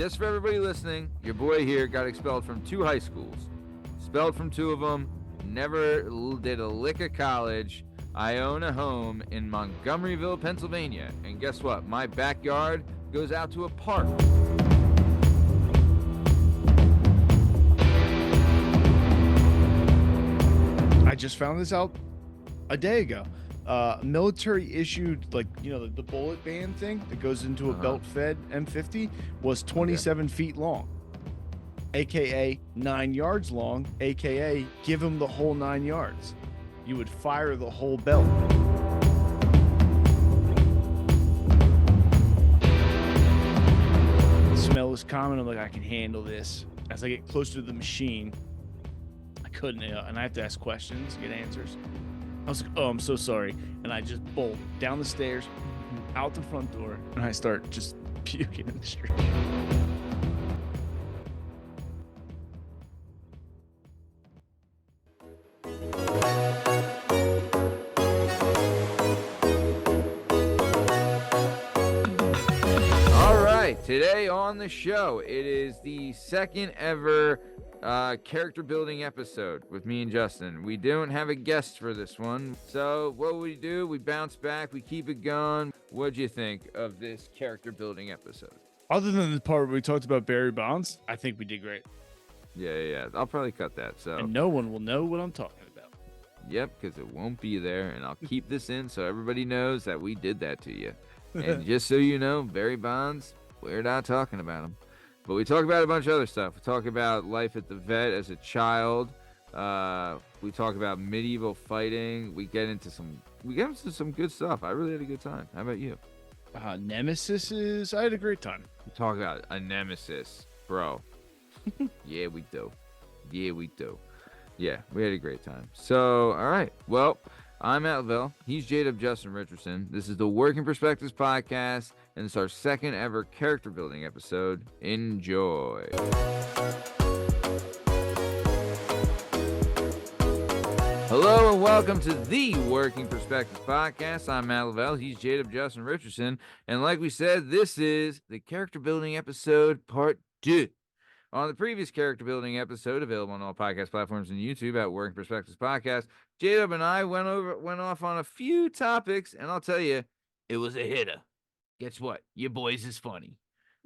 just for everybody listening, your boy here got expelled from 2 high schools. Expelled from 2 of them. Never did a lick of college. I own a home in Montgomeryville, Pennsylvania. And guess what? My backyard goes out to a park. I just found this out a day ago. Military issued, like, the bullet band thing that goes into a belt-fed M50 was 27 feet long, aka 9 yards long, aka give him the whole 9 yards. You would fire the whole belt. The smell is common. I'm like, I can handle this. As I get closer to the machine, I couldn't, and I have to ask questions, get answers. I was like, oh, I'm so sorry. And I just bolt down the stairs, out the front door, and I start just puking in the street. All right, today on the show, it is the second ever character building episode with me and Justin. We don't have a guest for this one, so what we do, we bounce back, we keep it going. What'd you think of this character building episode? Other than the part where we talked about Barry Bonds, I think we did great. Yeah, I'll probably cut that. So and no one will know what I'm talking about. Yep, because it won't be there, and I'll keep this in so everybody knows that we did that to you. And just so you know, Barry Bonds, we're not talking about him. But we talk about a bunch of other stuff. We talk about life at the vet as a child. We talk about medieval fighting. We get into some good stuff. I really had a good time. How about you? Nemesis I had a great time. We talk about a Nemesis, bro. Yeah, we do. Yeah, we had a great time. So, all right. Well, I'm Lavelle. He's JDub Justin Richardson. This is the Working Perspectives podcast, and it's our second ever character building episode. Enjoy. Hello and welcome to the Working Perspectives podcast. I'm Matt Lavelle. He's JDub Justin Richardson. And like we said, this is the character building episode part 2. On the previous character building episode, available on all podcast platforms and YouTube at Working Perspectives Podcast, JDub and I went off on a few topics, and I'll tell you, it was a hitter. Guess what? Your boys is funny.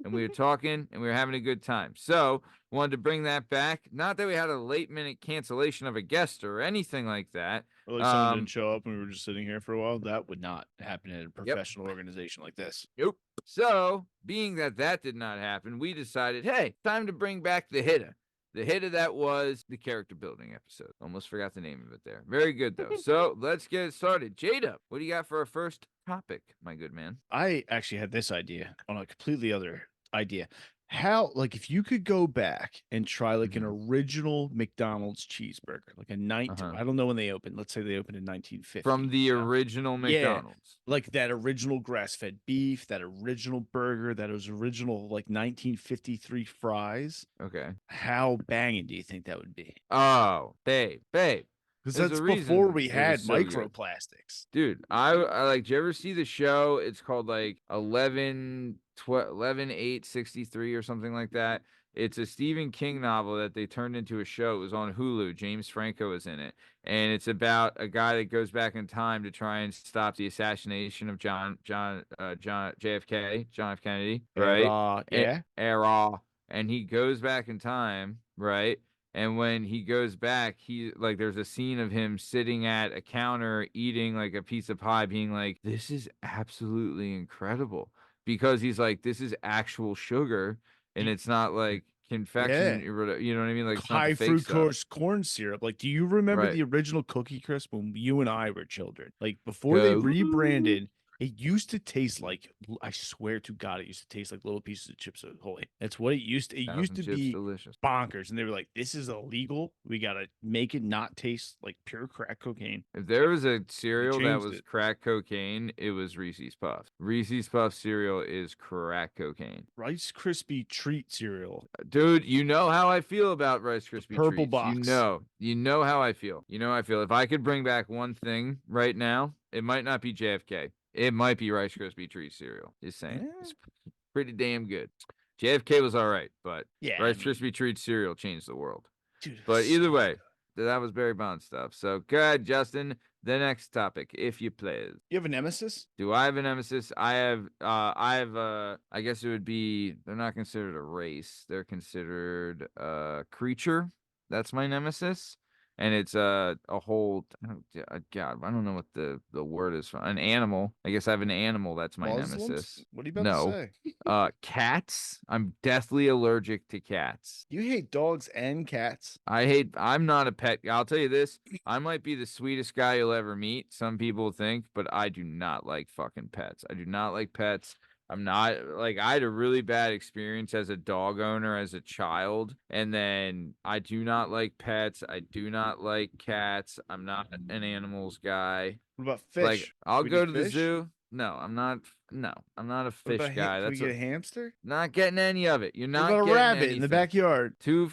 And we were talking, and we were having a good time. So, wanted to bring that back. Not that we had a late-minute cancellation of a guest or anything like that. Or like someone didn't show up and we were just sitting here for a while. That would not happen in a professional organization like this. Nope. So, being that did not happen, we decided, hey, time to bring back the hitter. The hitter that was the character building episode. Almost forgot the name of it there. Very good, though. So, let's get it started. JDub, what do you got for our first topic, my good man? I actually had this idea on a completely other idea. How, like, if you could go back and try like an original McDonald's cheeseburger, like I don't know when they opened. Let's say they opened in 1950. From the original McDonald's. Yeah, like that original grass-fed beef, that original burger, that was original like 1953 fries. Okay. How banging do you think that would be? Oh, babe. Because that's before we had microplastics. Dude, I like, did you ever see the show? It's called like 11/8/63 or something like that. It's a Stephen King novel that they turned into a show. It was on Hulu. James Franco is in it. And it's about a guy that goes back in time to try and stop the assassination of JFK, John F. Kennedy, right? And he goes back in time, right? And when he goes back, there's a scene of him sitting at a counter eating like a piece of pie, being like, this is absolutely incredible. Because he's like, this is actual sugar, and it's not like confection. You know what I mean? Like, it's high not the fake fructose stuff. corn syrup. Like, do you remember the original Cookie Crisp when you and I were children? Like, before they rebranded, it used to taste like, I swear to God, it used to taste like little pieces of chips ahoy. That's what it used to. It used to be delicious. Bonkers, and they were like, "This is illegal. We gotta make it not taste like pure crack cocaine." If there was a cereal that was crack cocaine, it was Reese's Puffs. Reese's Puffs cereal is crack cocaine. Rice Krispie treat cereal, dude. You know how I feel about Rice Krispie purple treats. box. You know how I feel. If I could bring back one thing right now, it might not be JFK. It might be Rice Krispie treat cereal. Just saying. It's pretty damn good. JFK was all right, but Yeah, Rice Krispie treat cereal changed the world. dude, it But was either so way, good. that was Barry Bonds stuff. So good, Justin. The next topic, if you please. You have a nemesis? Do I have a nemesis? I guess it would be, they're not considered a race. They're considered a creature. That's my nemesis. And it's a whole, God, I don't know what the word is for an animal. I guess I have an animal that's my Muslims? nemesis. What are you about No. to say? Cats. I'm deathly allergic to cats. You hate dogs and cats. I'm not a pet. I'll tell you this. I might be the sweetest guy you'll ever meet. Some people think, but I do not like fucking pets. I do not like pets. I'm not like, I had a really bad experience as a dog owner as a child. And then I do not like pets. I do not like cats. I'm not an animals guy. What about Like, fish? I'll We go do to the fish? zoo. No, I'm not. No, I'm not a What fish about guy. can we That's get a hamster? not getting any of it. You're What about not a getting rabbit anything. in the backyard? Too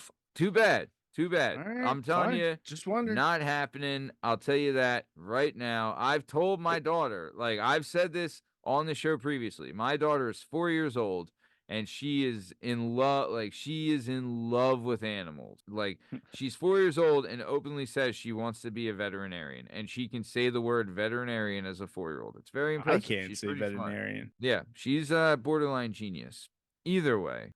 bad. Too bad. All right, I'm telling fine. you, Just wonder. not happening. I'll tell you that right now. I've told my daughter, like I've said this on the show previously. My daughter is 4 years old and she is in love, like she is in love with animals. Like she's 4 years old and openly says she wants to be a veterinarian and she can say the word veterinarian as a 4-year-old. It's very I impressive. can't She's say pretty smart. veterinarian. Yeah, she's a borderline genius. Either way,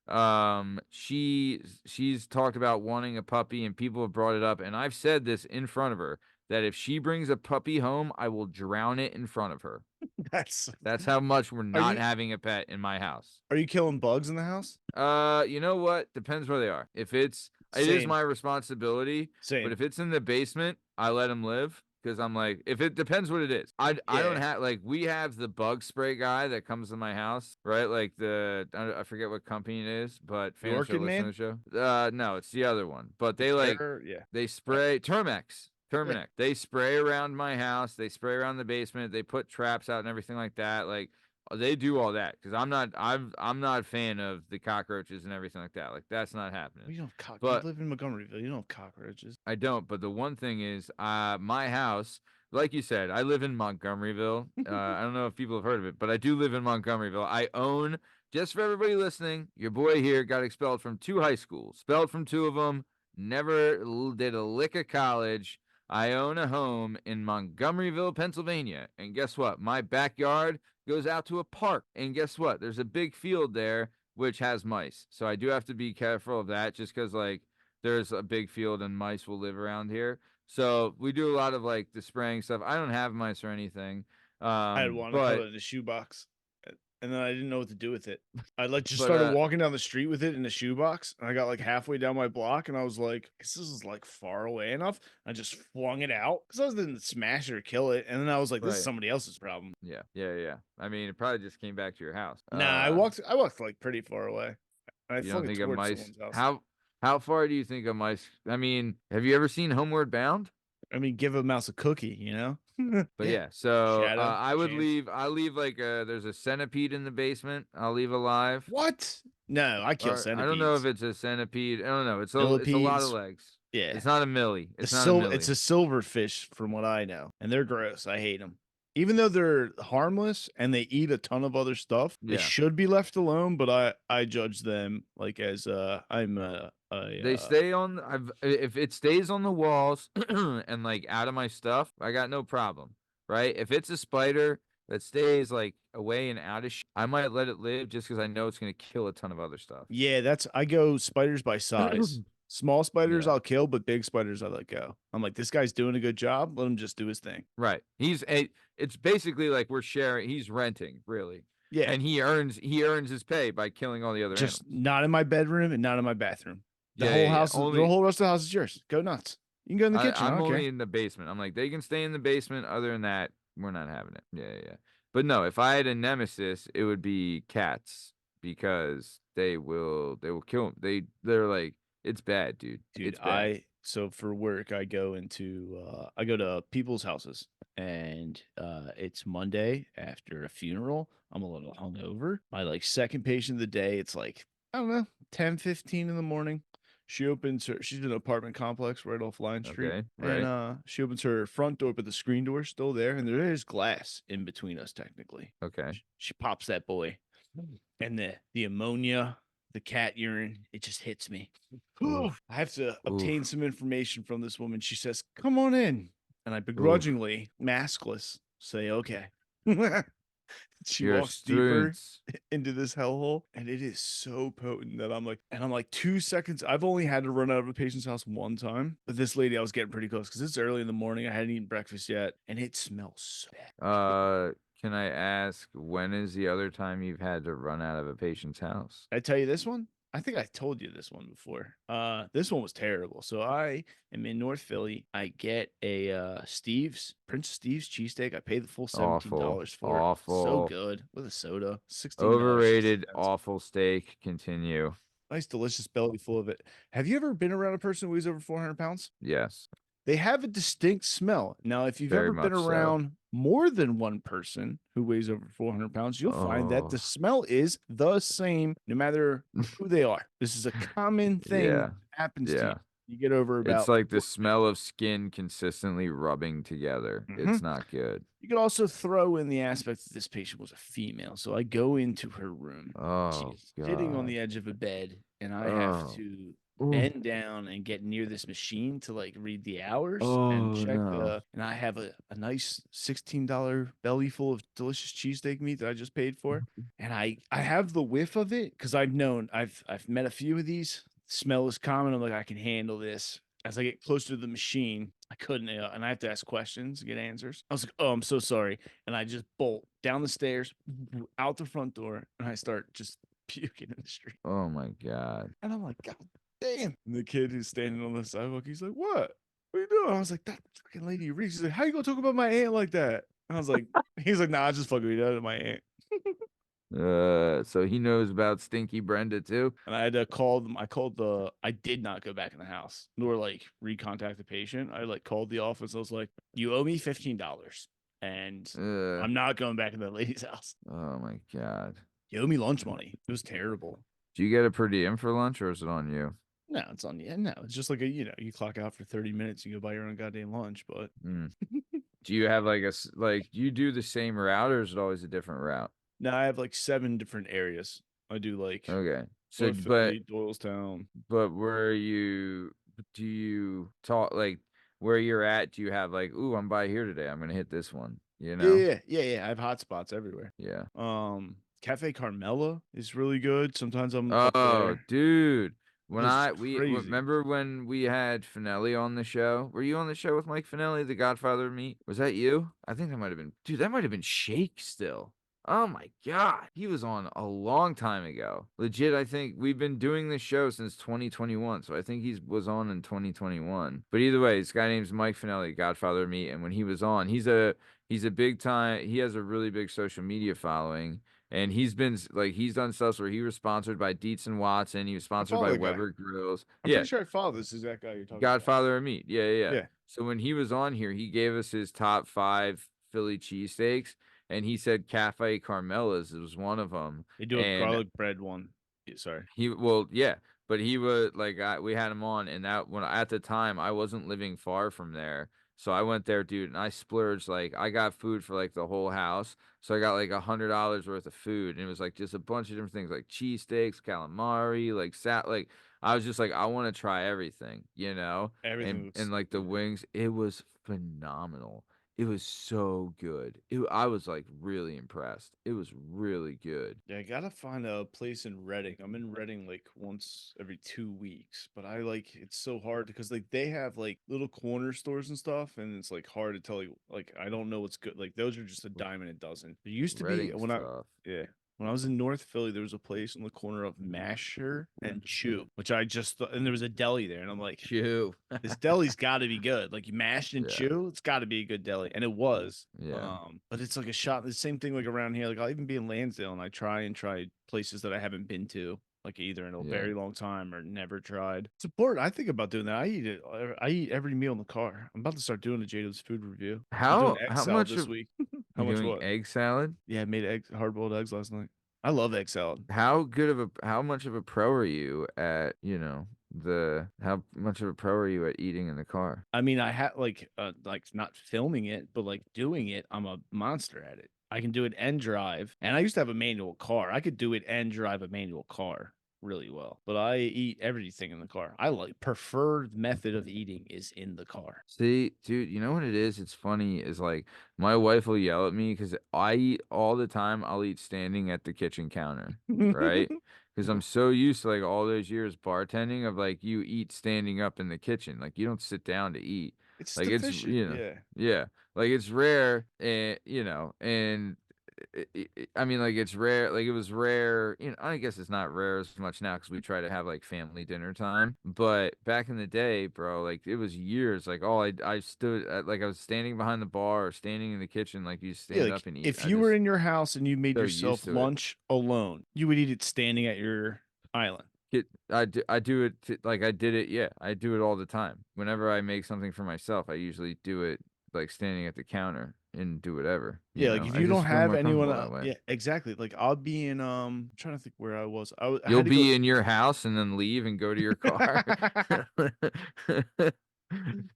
she's talked about wanting a puppy, and people have brought it up, and I've said this in front of her that if she brings a puppy home, I will drown it in front of her. That's That's how much we're Are not you having a pet in my house. are you killing bugs in the house? You know what? Depends where they are. If it is Same. my responsibility, but Same. if it's in the basement, I let them live. Because I'm like, if it depends what it is. I don't Yeah. have, like, we have the bug spray guy that comes to my house, right? Like I forget what company it is, but fans Orchid should listen to Man? the show. No, it's the other one. But they like Yeah. they spray Termex. Yeah. Terminix. They spray around my house. They spray around the basement. They put traps out and everything like that. Like they do all that because I'm not a fan of the cockroaches and everything like that. Like that's not happening. You don't have But you live in Montgomeryville. You don't have cockroaches. I don't. But the one thing is, my house, like you said, I live in Montgomeryville. I don't know if people have heard of it, but I do live in Montgomeryville. I own, just for everybody listening, your boy here got expelled from 2 high schools, expelled from 2 of them, never did a lick of college. I own a home in Montgomeryville, Pennsylvania. And guess what? My backyard goes out to a park. And guess what? There's a big field there which has mice. So I do have to be careful of that just because, like, there's a big field and mice will live around here. So we do a lot of like the spraying stuff. I don't have mice or anything. I had one. I But put it in a shoebox, and then I didn't know what to do with it. I like just But, started walking down the street with it in a shoebox, and I got like halfway down my block, and I was like, "This is like far away enough." I just flung it out because I was didn't smash it or kill it, and then I was like, "This is Right. somebody else's problem." yeah. I mean, it probably just came back to your house. Nah, I walked like pretty far away. And I You don't flung it think a towards mice? someone's house. How far do you think a mice? I mean, have you ever seen Homeward Bound? I mean, give a mouse a cookie, you know? But yeah, so Shadow, I would chance. leave. I leave like there's a centipede in the basement. I'll leave alive. What? No, I kill Or, centipedes. I don't know if it's a centipede. I don't know. It's a lot of Millipedes. legs. Yeah. It's not a millie. It's not a millie. It's a silverfish from what I know, and they're gross. I hate them. Even though they're harmless and they eat a ton of other stuff, they Yeah. should be left alone. But I judge them like as I'm They stay on. If it stays on the walls and like out of my stuff, I got no problem, right? If it's a spider that stays like away and out of I might let it live just because I know it's gonna kill a ton of other stuff. yeah, that's I go spiders by size. Small spiders Yeah. I'll kill, but big spiders I let go. I'm like, this guy's doing a good job. Let him just do his thing. Right. It's basically like we're sharing. He's renting, really. Yeah, And he earns his pay by killing all the other just animals. not in my bedroom and not in my bathroom. The Yeah, whole yeah, yeah. house, the whole rest of the house is yours. Go nuts. You can go in the kitchen. I I'm don't only care. in the basement. I'm like, they can stay in the basement. Other than that, we're not having it. Yeah. But no, if I had a nemesis, it would be cats because they will kill them. They're like, it's bad, dude. Dude, It's bad. so for work I go to people's houses, and it's Monday after a funeral. I'm a little hungover. My like second patient of the day, it's like, I don't know, 10:15 in the morning. She's in an apartment complex right off Line Street. Okay, right. And she opens her front door, but the screen door is still there, and there is glass in between us technically. Okay. She pops that boy. And the ammonia, the cat urine, it just hits me. Oof. I have to Oof. obtain some information from this woman. She says, "Come on in," and I begrudgingly, maskless, say, "Okay." She Your walks deeper strengths. into this hellhole, and it is so potent that I'm like 2 seconds. I've only had to run out of a patient's house one time, but this lady, I was getting pretty close because it's early in the morning. I hadn't eaten breakfast yet, and it smells so bad. Can I ask, when is the other time you've had to run out of a patient's house? I tell you this one. I think I told you this one before. This one was terrible. So I am in North Philly. I get a Prince Steve's cheesesteak. I paid the full Awful. $17 for it. So Awful. good with a soda. $16. Overrated, awful steak. Continue. Nice, delicious belly full of it. Have you ever been around a person who weighs over 400 pounds? Yes, They have a distinct smell. Now, if you've very ever been much so. around more than one person who weighs over 400 pounds, you'll find that the Oh. smell is the same no matter who they are. This is a common thing Yeah. that happens to you. Yeah. You get over It's about like the smell of skin consistently rubbing together. It's not good. You could also throw in the aspect that this patient was a female. So I go into her room. Oh, She's sitting on God. the edge of a bed, and I have Oh. to Ooh. bend down and get near this machine to like read the hours and Oh, check no. and I have a nice $16 belly full of delicious cheesesteak meat that I just paid for. And I have the whiff of it because I've met a few of these. Smell is common. I'm like, I can handle this. As I get closer to the machine, I couldn't, and I have to ask questions and get answers. I was like, "Oh, I'm so sorry," and I just bolt down the stairs, out the front door, and I start just puking in the street. Oh, my God. And I'm like, "God damn!" And the kid who's standing on the sidewalk, he's like, "What? What are you doing?" I was like, "That fucking lady reads." He's like, "How you gonna talk about my aunt like that?" I was like, "He's like, nah, just fucking with you. That's my aunt." So he knows about Stinky Brenda too? And I had to call them. I did not go back in the house nor like recontact the patient. I like called the office. I was like, "You owe me $15 and I'm not going back to that lady's house. Oh, my God. You owe me lunch money." It was terrible. Do you get a per diem for lunch, or is it on you? No, it's on you. No, it's just like you clock out for 30 minutes, you go buy your own goddamn lunch. But Do you have like you do the same route, or is it always a different route? now I have like 7 different areas. I do like Okay. So, North Philly, Doylestown. but do you talk like where you're at? Do you have like, ooh, I'm by here today, I'm gonna hit this one, you know? Yeah. I have hot spots everywhere. Yeah. Cafe Carmela is really good. Sometimes I'm up Oh, there. dude. When It's we crazy. remember when we had Finelli on the show? Were you on the show with Mike Finelli, the Godfather of Meat? Was that you? I think that might have been, dude, that might have been Shake still. Oh my God. He was on a long time ago. Legit, I think we've been doing this show since 2021. So I think he was on in 2021. But either way, this guy name's Mike Finelli, Godfather of Meat. And when he was on, he's a big time, he has a really big social media following. And he's been like, he's done stuff where he was sponsored by Dietz and Watson. He was sponsored by Weber Grills. I'm pretty sure I follow this exact guy you're talking Godfather of Meat. Yeah. Yeah. So when he was on here, he gave us his top 5 Philly cheesesteaks, and he said Cafe Carmela's was one of them. They do a garlic bread one. Yeah, sorry. But he was like, we had him on, and that when at the time I wasn't living far from there. So I went there, dude, and I splurged. Like, I got food for like the whole house. So I got like $100 worth of food, and it was like just a bunch of different things, like cheesesteaks, calamari, like like I was just like, I want to try everything, you know? Everything And like the wings, it was phenomenal. It was so good. I was like really impressed. It was really good. Yeah, I gotta find a place in Reading. I'm in Reading like once every 2 weeks, but I like it's so hard because like they have like little corner stores and stuff, and it's like hard to tell you. Like I don't know what's good. Like those are just a dime a dozen. There used to be Reading's when tough. when I was in North Philly, there was a place on the corner of Masher and Chew, which I just thought, and there was a deli there, and I'm like, Chew. this deli's got to be good. Like you mashed and Yeah. Chew, it's got to be a good deli, and it was. Yeah. But it's like a shot. The same thing like around here. Like I'll even be in Lansdale, and I try places that I haven't been to, like either in a very long time or never tried. It's important. I think about doing that. I eat it. I eat every meal in the car. I'm about to start doing a JDub's food review. How much this week? How much what? Egg salad? Yeah, I made hard boiled eggs last night. I love egg salad. How much of a pro are you at, how much of a pro are you at eating in the car? I mean, I had like not filming it, but like doing it, I'm a monster at it. I can do it and drive. And I used to have a manual car. I could do it and drive a manual car. really well, but I eat everything in the car. I preferred method of eating is in the car. See, dude, you know what it is? It's funny is like my wife will yell at me because I eat all the time. I'll eat standing at the kitchen counter, right? Because I'm so used to like all those years bartending of like you eat standing up in the kitchen. Like you don't sit down to eat. It's just Like it's, efficient. Yeah. yeah, like it's rare and, and I mean, like it's rare. Like it was rare. I guess it's not rare as much now because we try to have like family dinner time. But back in the day, bro, like it was years. Like I stood like I was standing behind the bar or standing in the kitchen. Like you Yeah, stand like up and eat. if I you were just in your house and you made so used yourself to it. lunch alone, you would eat it standing at your island. I do it like I did it. Yeah, I do it all the time. Whenever I make something for myself, I usually do it like standing at the counter and do whatever. Yeah, like if I you don't just feel have more anyone, comfortable that way. yeah, exactly. Like I'll be in, I'm trying to think where I was. I You'll had to go. be in your house and then leave and go to your car.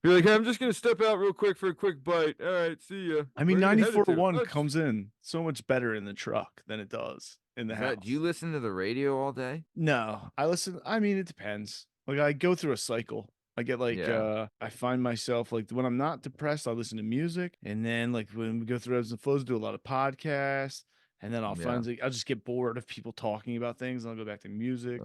You're like, "Hey, I'm just gonna step out real quick for a quick bite. All right, see ya. I mean, Where are you headed to? 94.1 Oh, comes in so much better in the truck than it does in the is that? Do you house. listen to the radio all day? No, I listen. I mean, it depends. Like I go through a cycle. I get like Yeah, I find myself like when I'm not depressed, I listen to music, and then like when we go through ebbs and flows, do a lot of podcasts, and then I'll yeah. find like I'll just get bored of people talking about things, and I'll go back to music.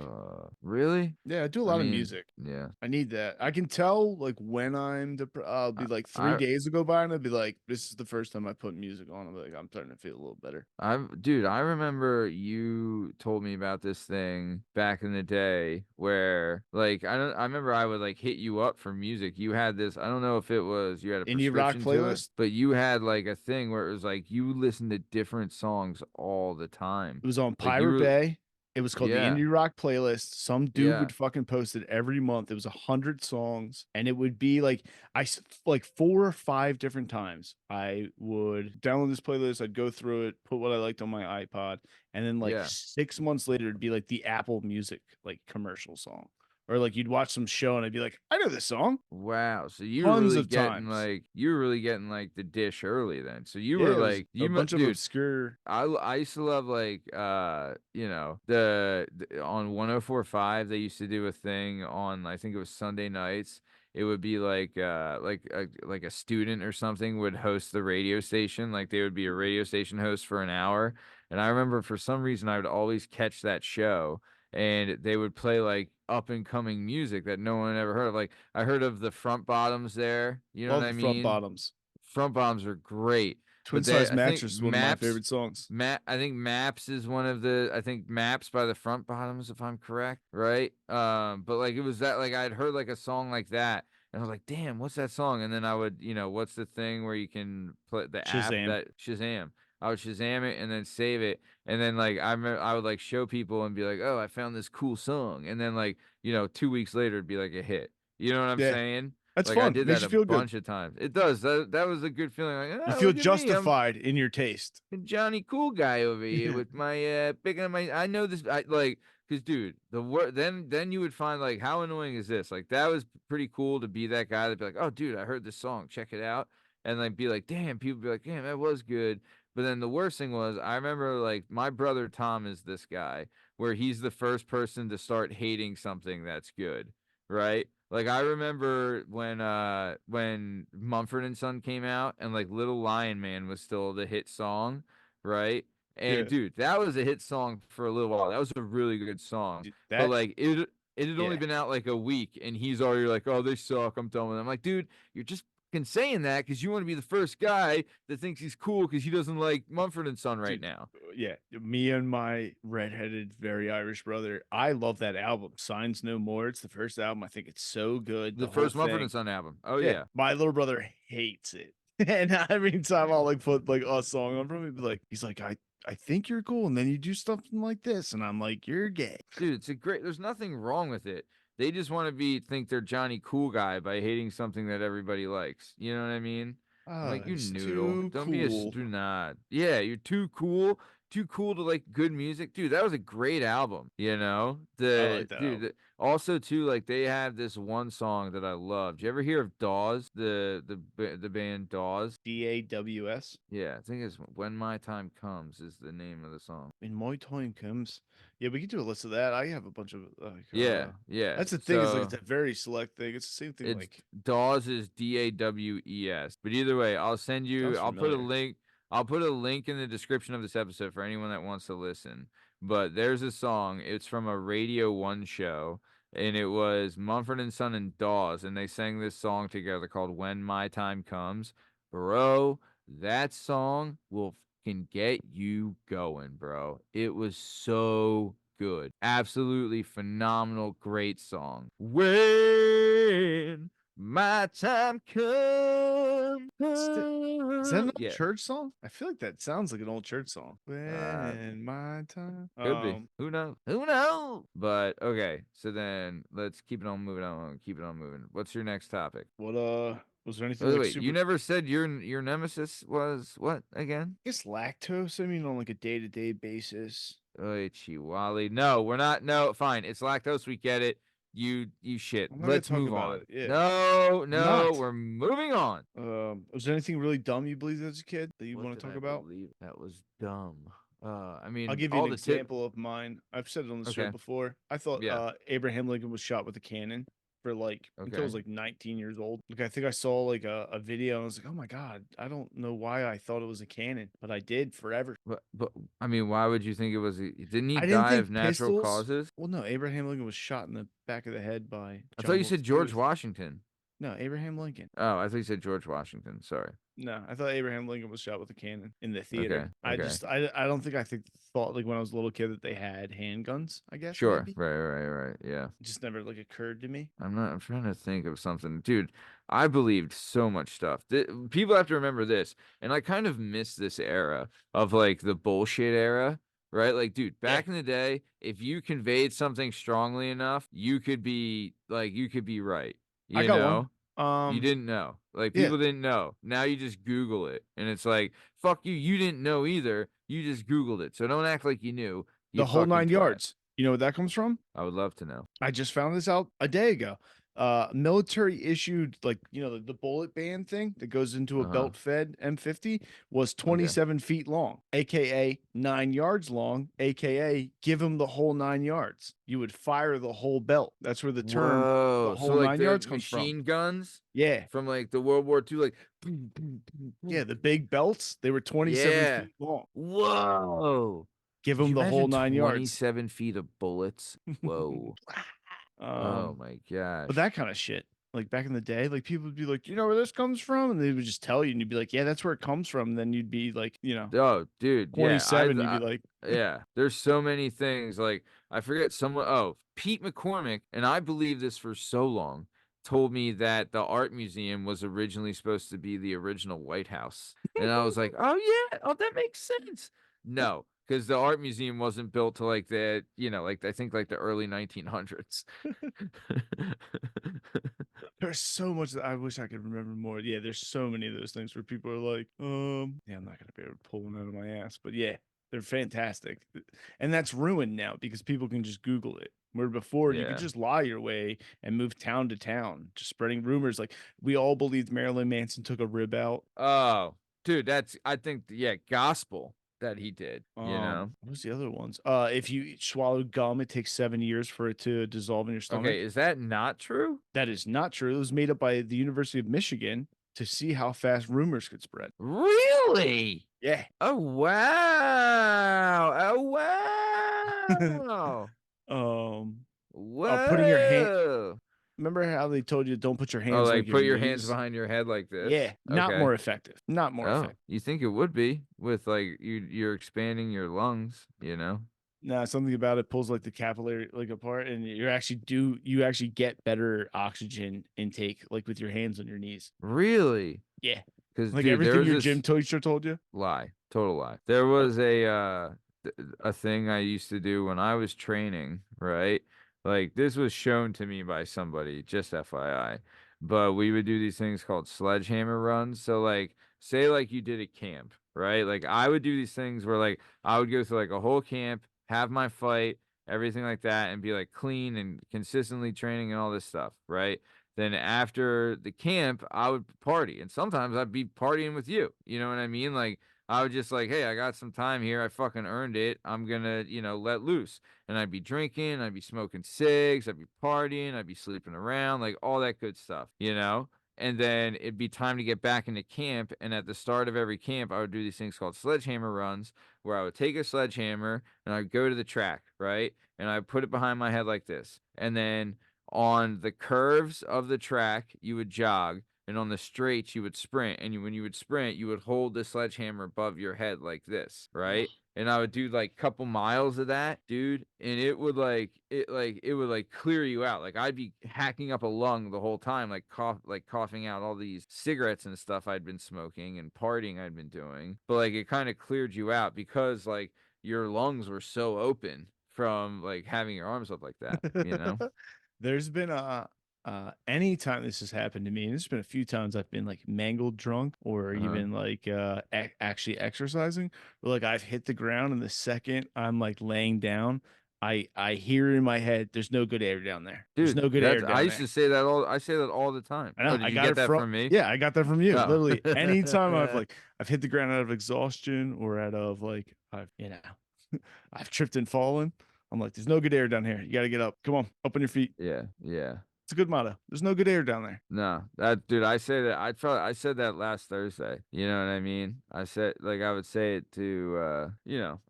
Really? Yeah, I do a I lot of mean, music. yeah. I need that. I can tell like when I'm depressed. I'll I, be like three I days will go by, and I'll be like, "This is the first time I put music on." I'm like, I'm starting to feel a little better. Dude, I remember you told me about this thing back in the day where like I remember I would like hit you up for music. You had this, I don't know if it was you had a Indie rock prescription to it, playlist. but you had like a thing where it was like you listened to different songs all the time. It was on Like you Pirate were Bay. It was called the yeah, Indie Rock Playlist. Some dude yeah, would fucking post it every month. It was 100 songs, and it would be like like 4 or 5 different times. I would download this playlist. I'd go through it, put what I liked on my iPod, and then like yeah. 6 months later, it'd be like the Apple Music like commercial song, or like you'd watch some show, and I'd be like, I know this song. Wow. So Tons of times. you were really getting like the dish early then. So you Yeah, were it was like a bunch of dude, obscure. I used to love like the on 104.5 they used to do a thing on I think it was Sunday nights. It would be like a student or something would host the radio station. Like they would be a radio station host for an hour. And I remember for some reason I would always catch that show and they would play like up and coming music that no one ever heard of. Like I heard of the Front Bottoms there. You know what Love I the Front mean? Bottoms. Front Bottoms are great. Twin But they, Size I think Mattress is one of my favorite songs. I think Maps is one of the, I think Maps by the Front Bottoms, if I'm correct, right? But like it was that, like I'd heard like a song like that, and I was like, damn, what's that song? And then I would, what's the thing where you can play the app Shazam. that Shazam? I would Shazam it and then save it, and then like I would like show people and be like, oh, I found this cool song, and then like 2 weeks later it'd be like a hit. You know what I'm Yeah. saying? That's Like I fun. did Makes that you a feel good. bunch of times. It does. That was a good feeling. Like, You oh, feel look at me, I'm justified in your taste. Johnny Cool Guy over here Yeah. with my picking up my. I know this. I like because dude, the word then you would find like how annoying is this? Like that was pretty cool to be that guy to be like, oh dude, I heard this song, check it out, and like be like, damn, people be like, damn, that was good. But then the worst thing was, I remember like my brother Tom is this guy where he's the first person to start hating something that's good, right? Like I remember when Mumford and Son came out and like Little Lion Man was still the hit song, right? And Yeah. dude, that was a hit song for a little while. That was a really good song. But That, like it had only yeah. been out like a week and he's already like, "Oh, they suck. I'm done with them." I'm like, "Dude, you're just fucking saying that cuz you want to be the first guy that thinks he's cool cuz he doesn't like Mumford and Son right Dude, now." yeah. Me and my redheaded, very Irish brother. I love that album. Signs No More. It's the first album. I think it's so good. The The whole first Mumford thing. and Son album. Oh Yeah. yeah. My little brother hates it. And every time I'll like put like a song on from him, he's like, I think you're cool. And then you do something like this. And I'm like, you're gay. Dude, it's a great. There's nothing wrong with it. They just want to think they're Johnny Cool Guy by hating something that everybody likes. You know what I mean? I'm Oh, like, you it's noodle. too Don't be a cool. do not. Yeah, you're too cool too cool to like good music. Dude, that was a great album, you know? I like that album. Also too, like they have this one song that I loved. You ever hear of Dawes, the band Dawes? DAWS. Yeah, I think it's When My Time Comes is the name of the song. In my time comes. Yeah, we can do a list of that. I have a bunch of like. Yeah. That's the thing. Is like So it's a very select thing. It's the same thing. it's Like Dawes is Dawes. But either way, I'll send you. sounds I'll put a familiar. link. I'll put a link in the description of this episode for anyone that wants to listen. But there's a song. It's from a Radio 1 show, and it was Mumford and Son and Dawes, and they sang this song together called "When My Time Comes." Bro, that song will can get you going, bro. It was so good. Absolutely phenomenal, great song. When my time comes. Is that an old Yeah, church song? I feel like that sounds like an old church song. uh, When my time. could be. Who knows? Who knows? But okay, so then let's keep it on moving on. Keep it on moving. What's your next topic? What was there anything Wait, like wait, you super? never said your nemesis was what again? I guess lactose. I mean, on like a day-to-day basis. Oh, Chihuahua. No, we're not. No, fine. It's lactose. We get it. You shit. I'm not gonna Let's talk move about on. it. Yeah, No, I'm no, not. we're moving on. Was there anything really dumb you believed as a kid that you What want did to talk I about? believe? That was dumb. I I'll mean, give you an all the tip. example of mine. I've said it on the show Okay. before. I thought Yeah. Abraham Lincoln was shot with a cannon for like until I Okay. was like 19 years old. Like I think I saw like a video and I was like, oh my god, I don't know why I thought it was a cannon, but I did forever. But I mean, why would you think it was? Didn't he I didn't die think of natural pistols. causes? Well, no, Abraham Lincoln was shot in the back of the head by I thought John you Wilkes said George Booth. Washington. No, Abraham Lincoln. Oh, I thought you said George Washington. Sorry. No, I thought Abraham Lincoln was shot with a cannon in the Okay. theater. I Okay. just I don't think thought like when I was a little kid that they had handguns. I guess Sure. maybe Right. Yeah. it just never like occurred to me. I'm trying to think of something. Dude, I believed so much stuff. People have to remember this, and I kind of miss this era of like the bullshit era, right? Like, dude, Yeah, back in the day, if you conveyed something strongly enough, you could be right. I You got one. know? You didn't know. Like Yeah, people didn't know. Now you just Google it, and it's like, fuck you. You didn't know either. You just Googled it. So don't act like you knew. You the whole fucking nine twat. yards. You know where that comes from? I would love to know. I just found this out a day ago. Military issued like the bullet band thing that goes into a Uh-huh. belt fed M50 was Okay. 27 feet long, aka 9 yards long, aka give him the whole 9 yards. You would fire the whole belt. That's where the term the Whoa. So whole like 9 yards the comes from. machine guns Yeah, from like the World War II, like boom, boom, boom, yeah, boom. the big belts they were 27 Yeah. feet long. Whoa. Give Could him you the whole imagine 9 yards. 27 feet of bullets? Whoa. Oh um, my But gosh. that kind of shit, like back in the day, like people would be like, you know where this comes from? And they would just tell you, and you'd be like, yeah, that's where it comes from. And then you'd be like, Oh, dude. Yeah. 27, you'd be like, Yeah. There's so many things. Like I forget someone. Oh, Pete McCormick, and I believe this for so long, told me that the art museum was originally supposed to be the original White House, and I was like, oh yeah, oh that makes sense. No, because the art museum wasn't built to like like I think like the early 1900s. there's so much that I wish I could remember more. Yeah, there's so many of those things where people are like, yeah, I'm not gonna be able to pull one out of my ass, but yeah, they're fantastic, and that's ruined now because people can just Google it. Where before you could Yeah. just lie your way and move town to town, just spreading rumors. Like we all believed Marilyn Manson took a rib out. Oh, dude, I think gospel that he did. What was the other ones? If you swallow gum, it takes 7 years for it to dissolve in your stomach. Okay, is that not true? That is not true. It was made up by the University of Michigan to see how fast rumors could spread. Really? Yeah. Oh wow! Oh wow! Putting your hand. Whoa! Remember how they told you don't put your Oh, hands like like your put your hands knees? behind your head like this. Yeah, not Okay. more effective. Not more Oh, effective. you think it would be with like you're expanding your lungs, No, something about it pulls like the capillary like apart, and you actually get better oxygen intake like with your hands on your knees. Really? Yeah, Because like dude, there everything was your this gym teacher told you. lie, total lie. There was a thing I used to do when I was training, right? Like this was shown to me by somebody, just FYI. But we would do these things called sledgehammer runs. So like say like you did a camp, right? Like I would do these things where like I would go through like a whole camp, have my fight, everything like that, and be like clean and consistently training and all this stuff, right? Then after the camp, I would party, and sometimes I'd be partying with you. You know what I mean? Like I would just like, hey, I got some time here. I fucking earned it. I'm gonna, let loose. And I'd be drinking, I'd be smoking cigs, I'd be partying, I'd be sleeping around, like all that good stuff, you know? And then it'd be time to get back into camp. And at the start of every camp, I would do these things called sledgehammer runs, where I would take a sledgehammer and I'd go to the track, right? And I put it behind my head like this. And then on the curves of the track, you would jog. And on the straights, you would sprint. And when you would sprint, you would hold the sledgehammer above your head like this, right? And I would do like couple miles of that, dude, and it would clear you out. Like I'd be hacking up a lung the whole time, coughing out all these cigarettes and stuff I'd been smoking and partying I'd been doing. But like it kind of cleared you out because like your lungs were so open from like having your arms up like that, you know? There's been anytime this has happened to me, and there's been a few times I've been like mangled drunk or Uh-huh. even like actually exercising, where like I've hit the ground and the second I'm like laying down, I hear in my head, there's no good air down there. There's Dude, no good air that's I down used there. to say that all I say that all the time. I Oh, know. did I you got get it that from from me? yeah, I got that from you. Oh. Literally, anytime I've hit the ground out of exhaustion or out of like I've tripped and fallen. I'm like, there's no good air down here. You got to get up. Come on, up on your feet. Yeah, yeah. It's a good motto. There's no good air down there. No, that dude, I said that last Thursday. You know what I mean? I said like I would say it to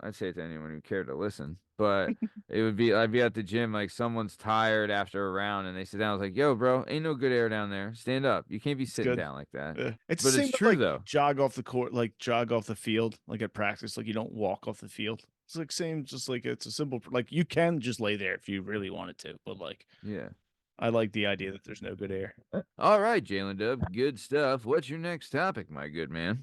I'd say it to anyone who cared to listen. But I'd be at the gym, like someone's tired after a round and they sit down. I was like, yo, bro, ain't no good air down there. Stand up. You can't be It's sitting good. down like that. Yeah. It's the But it's same with true like though. jog off the court, like jog off the field, like at practice, like you don't walk off the field. It's like same, just like it's a simple, like you can just lay there if you really wanted to, but like Yeah. I like the idea that there's no good air. All right, Jalen Dub, good stuff. What's your next topic, my good man?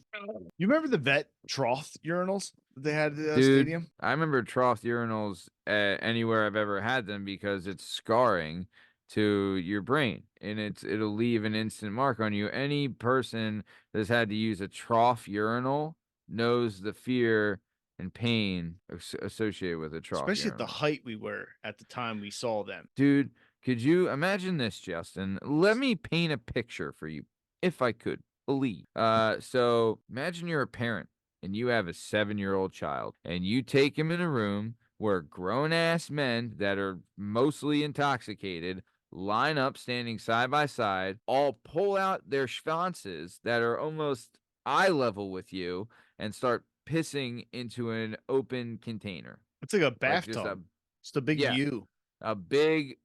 You remember the vet trough urinals that they had at the Dude, stadium? I remember trough urinals anywhere I've ever had them because it's scarring to your brain and it'll leave an instant mark on you. Any person that's had to use a trough urinal knows the fear and pain associated with a trough Especially at the urinal. height we were at the time we saw them. Dude, could you imagine this, Justin? Let me paint a picture for you, if I could, please. So imagine you're a parent and you have a 7-year-old child, and you take him in a room where grown ass men that are mostly intoxicated line up standing side by side, all pull out their schwanzes that are almost eye level with you and start pissing into an open container. It's like a Like just bathtub. Just a big yeah, U. a big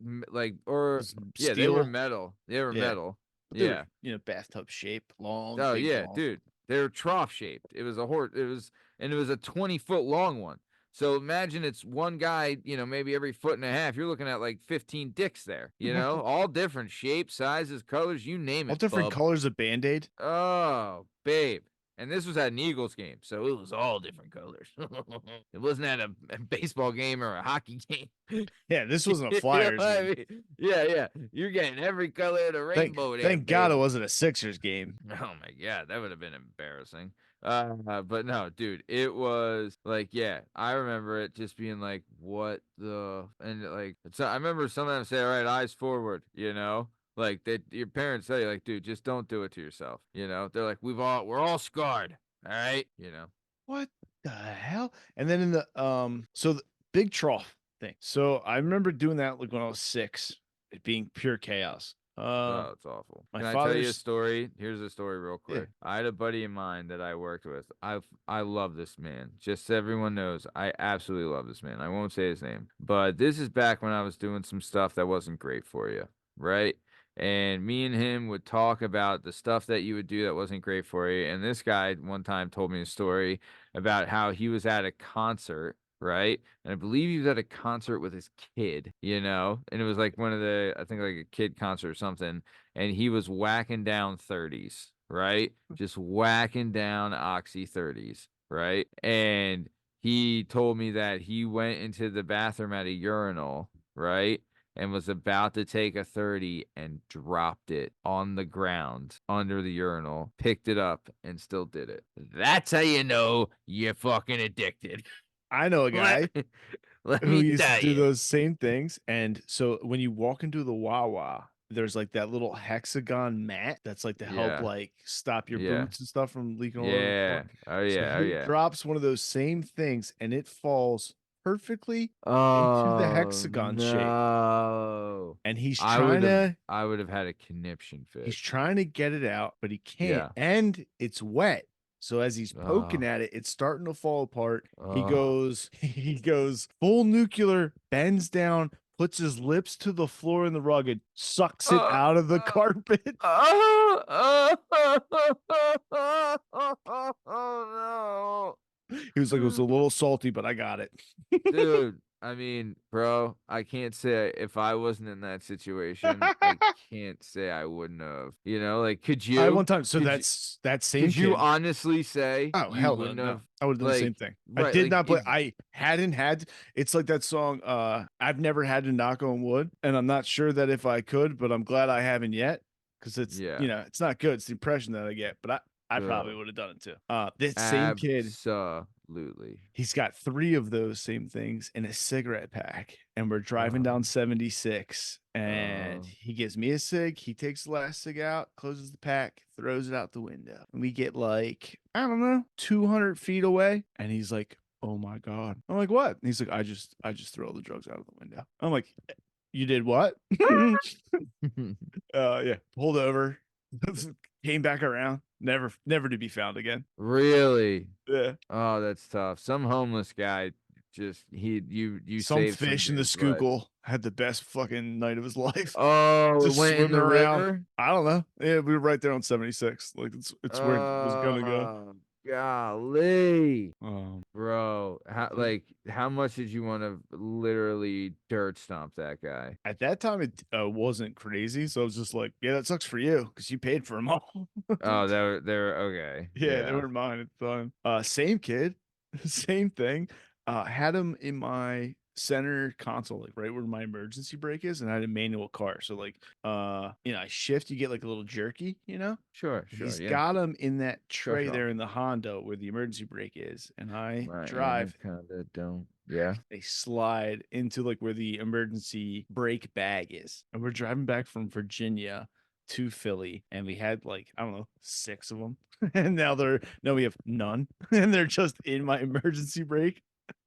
or It's yeah, they were steel. metal. They were Yeah. metal. But they were, Yeah. bathtub shape, long, Oh big yeah, long. dude. They were trough shaped. It was a horse. It was a 20-foot long one. So imagine it's one guy, maybe every foot and a half. You're looking at like 15 dicks there, all different shapes, sizes, colors, you name All it, different bub. colors of Band-Aid. Oh, babe. And this was at an Eagles game, so it was all different colors. It wasn't at a baseball game or a hockey game. Yeah, this wasn't a You know Flyers what I game. mean? Yeah, yeah. You're getting every color of the Thank, rainbow there, thank God it baby. wasn't a Sixers game. Oh my God, that would have been embarrassing. But no, dude, it was like, yeah, I remember it just being like, what the, and like, I remember sometimes say, all right, eyes forward, like that your parents say, like, dude, just don't do it to yourself, they're like, we're all scarred, all right, What the hell? And then in the so the big trough thing. So I remember doing that like when I was 6, it being pure chaos. Oh, it's awful. My Can I tell you a father's story? Here's a story real yeah. quick. I had a buddy of mine that I worked with. I love this man. Just so everyone knows, I absolutely love this man. I won't say his name. But this is back when I was doing some stuff that wasn't great for you, right? And me and him would talk about the stuff that you would do that wasn't great for you. And this guy one time told me a story about how he was at a concert, right? And I believe he was at a concert with his kid, and it was like one of I think like a kid concert or something. And he was whacking down 30s, right? Just whacking down Oxy 30s, right? And he told me that he went into the bathroom at a urinal, right? and was about to take a 30 and dropped it on the ground under the urinal, picked it up, and still did it. That's how you know you're fucking addicted. I know a guy Let who me used to tell do you. those same things. And so when you walk into the Wawa, there's like that little hexagon mat that's like to help Yeah. like stop your Yeah. boots and stuff from leaking all over the Yeah. floor. Oh, So yeah. Oh, he yeah. drops one of those same things and it falls perfectly into the Oh, hexagon shape. no. And I would have had a conniption he's fit. trying to get it out, but he can't. Yeah. And it's wet. So as he's poking Oh. at it, it's starting to fall apart. Oh. He goes full nuclear, bends down, puts his lips to the floor in the rug and sucks it Oh. out of the Oh. carpet. Oh. Oh, He was like, it was a no. little salty, but I got it. Dude, I mean, bro, I can't say if I wasn't in that situation, I can't say I wouldn't have. You know, like, I one time, so Could you, that's that same could you kid. honestly say Oh you hell no, wouldn't no. have, I would have done the same like, thing. I right? did Like, not play. if, I hadn't had. It's like that song. I've never had to knock on wood, and I'm not sure that if I could, but I'm glad I haven't yet because it's yeah, it's not good. It's the impression that I get, but I probably ugh, would have done it too. This same kid, absolutely. he's got 3 of those same things in a cigarette pack, and we're driving Uh, down 76, and uh, he gives me a cig. He takes the last cig out, closes the pack, throws it out the window, and we get like, I don't know, 200 feet away, and he's like, "Oh my god!" I'm like, "What?" And he's like, I just throw the drugs out of the window." I'm like, "You did what?" Yeah, pulled over, came back around, never to be found again. really? Yeah. Oh, that's tough. Some homeless guy just you Some saved some fish in the dude's life. Schuylkill had the best fucking night of his life. Oh, it Just went in swimming the around. river? I don't know. Yeah, we were right there on 76. Like it's where it was gonna go. Oh, golly. Um, Bro, yeah. how much did you want to literally dirt stomp that guy? At that time, it wasn't crazy, so I was just like, "Yeah, that sucks for you because you paid for them all." Oh, they're okay. Yeah, they Yeah. weren't mine at the time. Same kid, same thing. Had him in my center console, like right where my emergency brake is, and I had a manual car. So like, I shift, you get like a little jerky, Sure, He's yeah. got him in that tray Shush off. there in the Honda where the emergency brake is, and I Right, and drive. it kind of don't. Yeah. They slide into like where the emergency brake bag is, and we're driving back from Virginia to Philly, and we had like, I don't know, 6 of them, and now we have none, and they're just in my emergency brake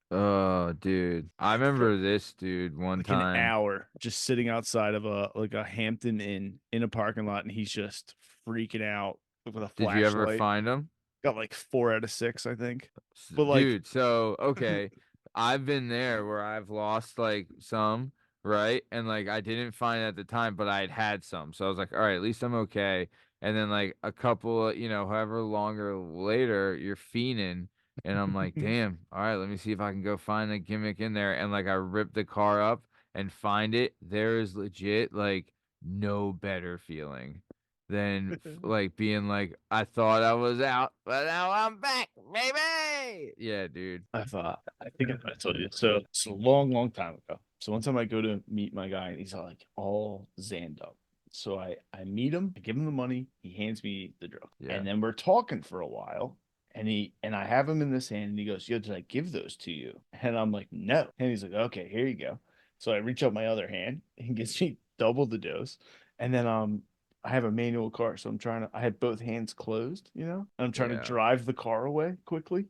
Oh, dude. I for remember this dude one like an time. hour, just sitting outside of a Hampton Inn in a parking lot, and he's just freaking out with a Did you ever flashlight. find him? Got like 4 out of 6, I think. But like, Dude, so okay, I've been there where I've lost like some, right? And like I didn't find it at the time, but I had some. So I was like, all right, at least I'm okay. And then like a couple, however longer later, you're fiending. And I'm like, damn, all right, let me see if I can go find a gimmick in there. And like I rip the car up and find it. There is legit like no better feeling than like being like, I thought I was out, but now I'm back, baby. Yeah, dude. I think I told you. So it's a long, long time ago. So one time I go to meet my guy, and he's like all zanned up. So I meet him, I give him the money, he hands me the drug, Yeah. and then we're talking for a while. And I have him in this hand, and he goes, "Yo, did I give those to you?" And I'm like, "No." And he's like, "Okay, here you go." So I reach out my other hand and gives me double the dose. And then I have a manual car, so I had both hands closed, and I'm trying to Yeah. drive the car away quickly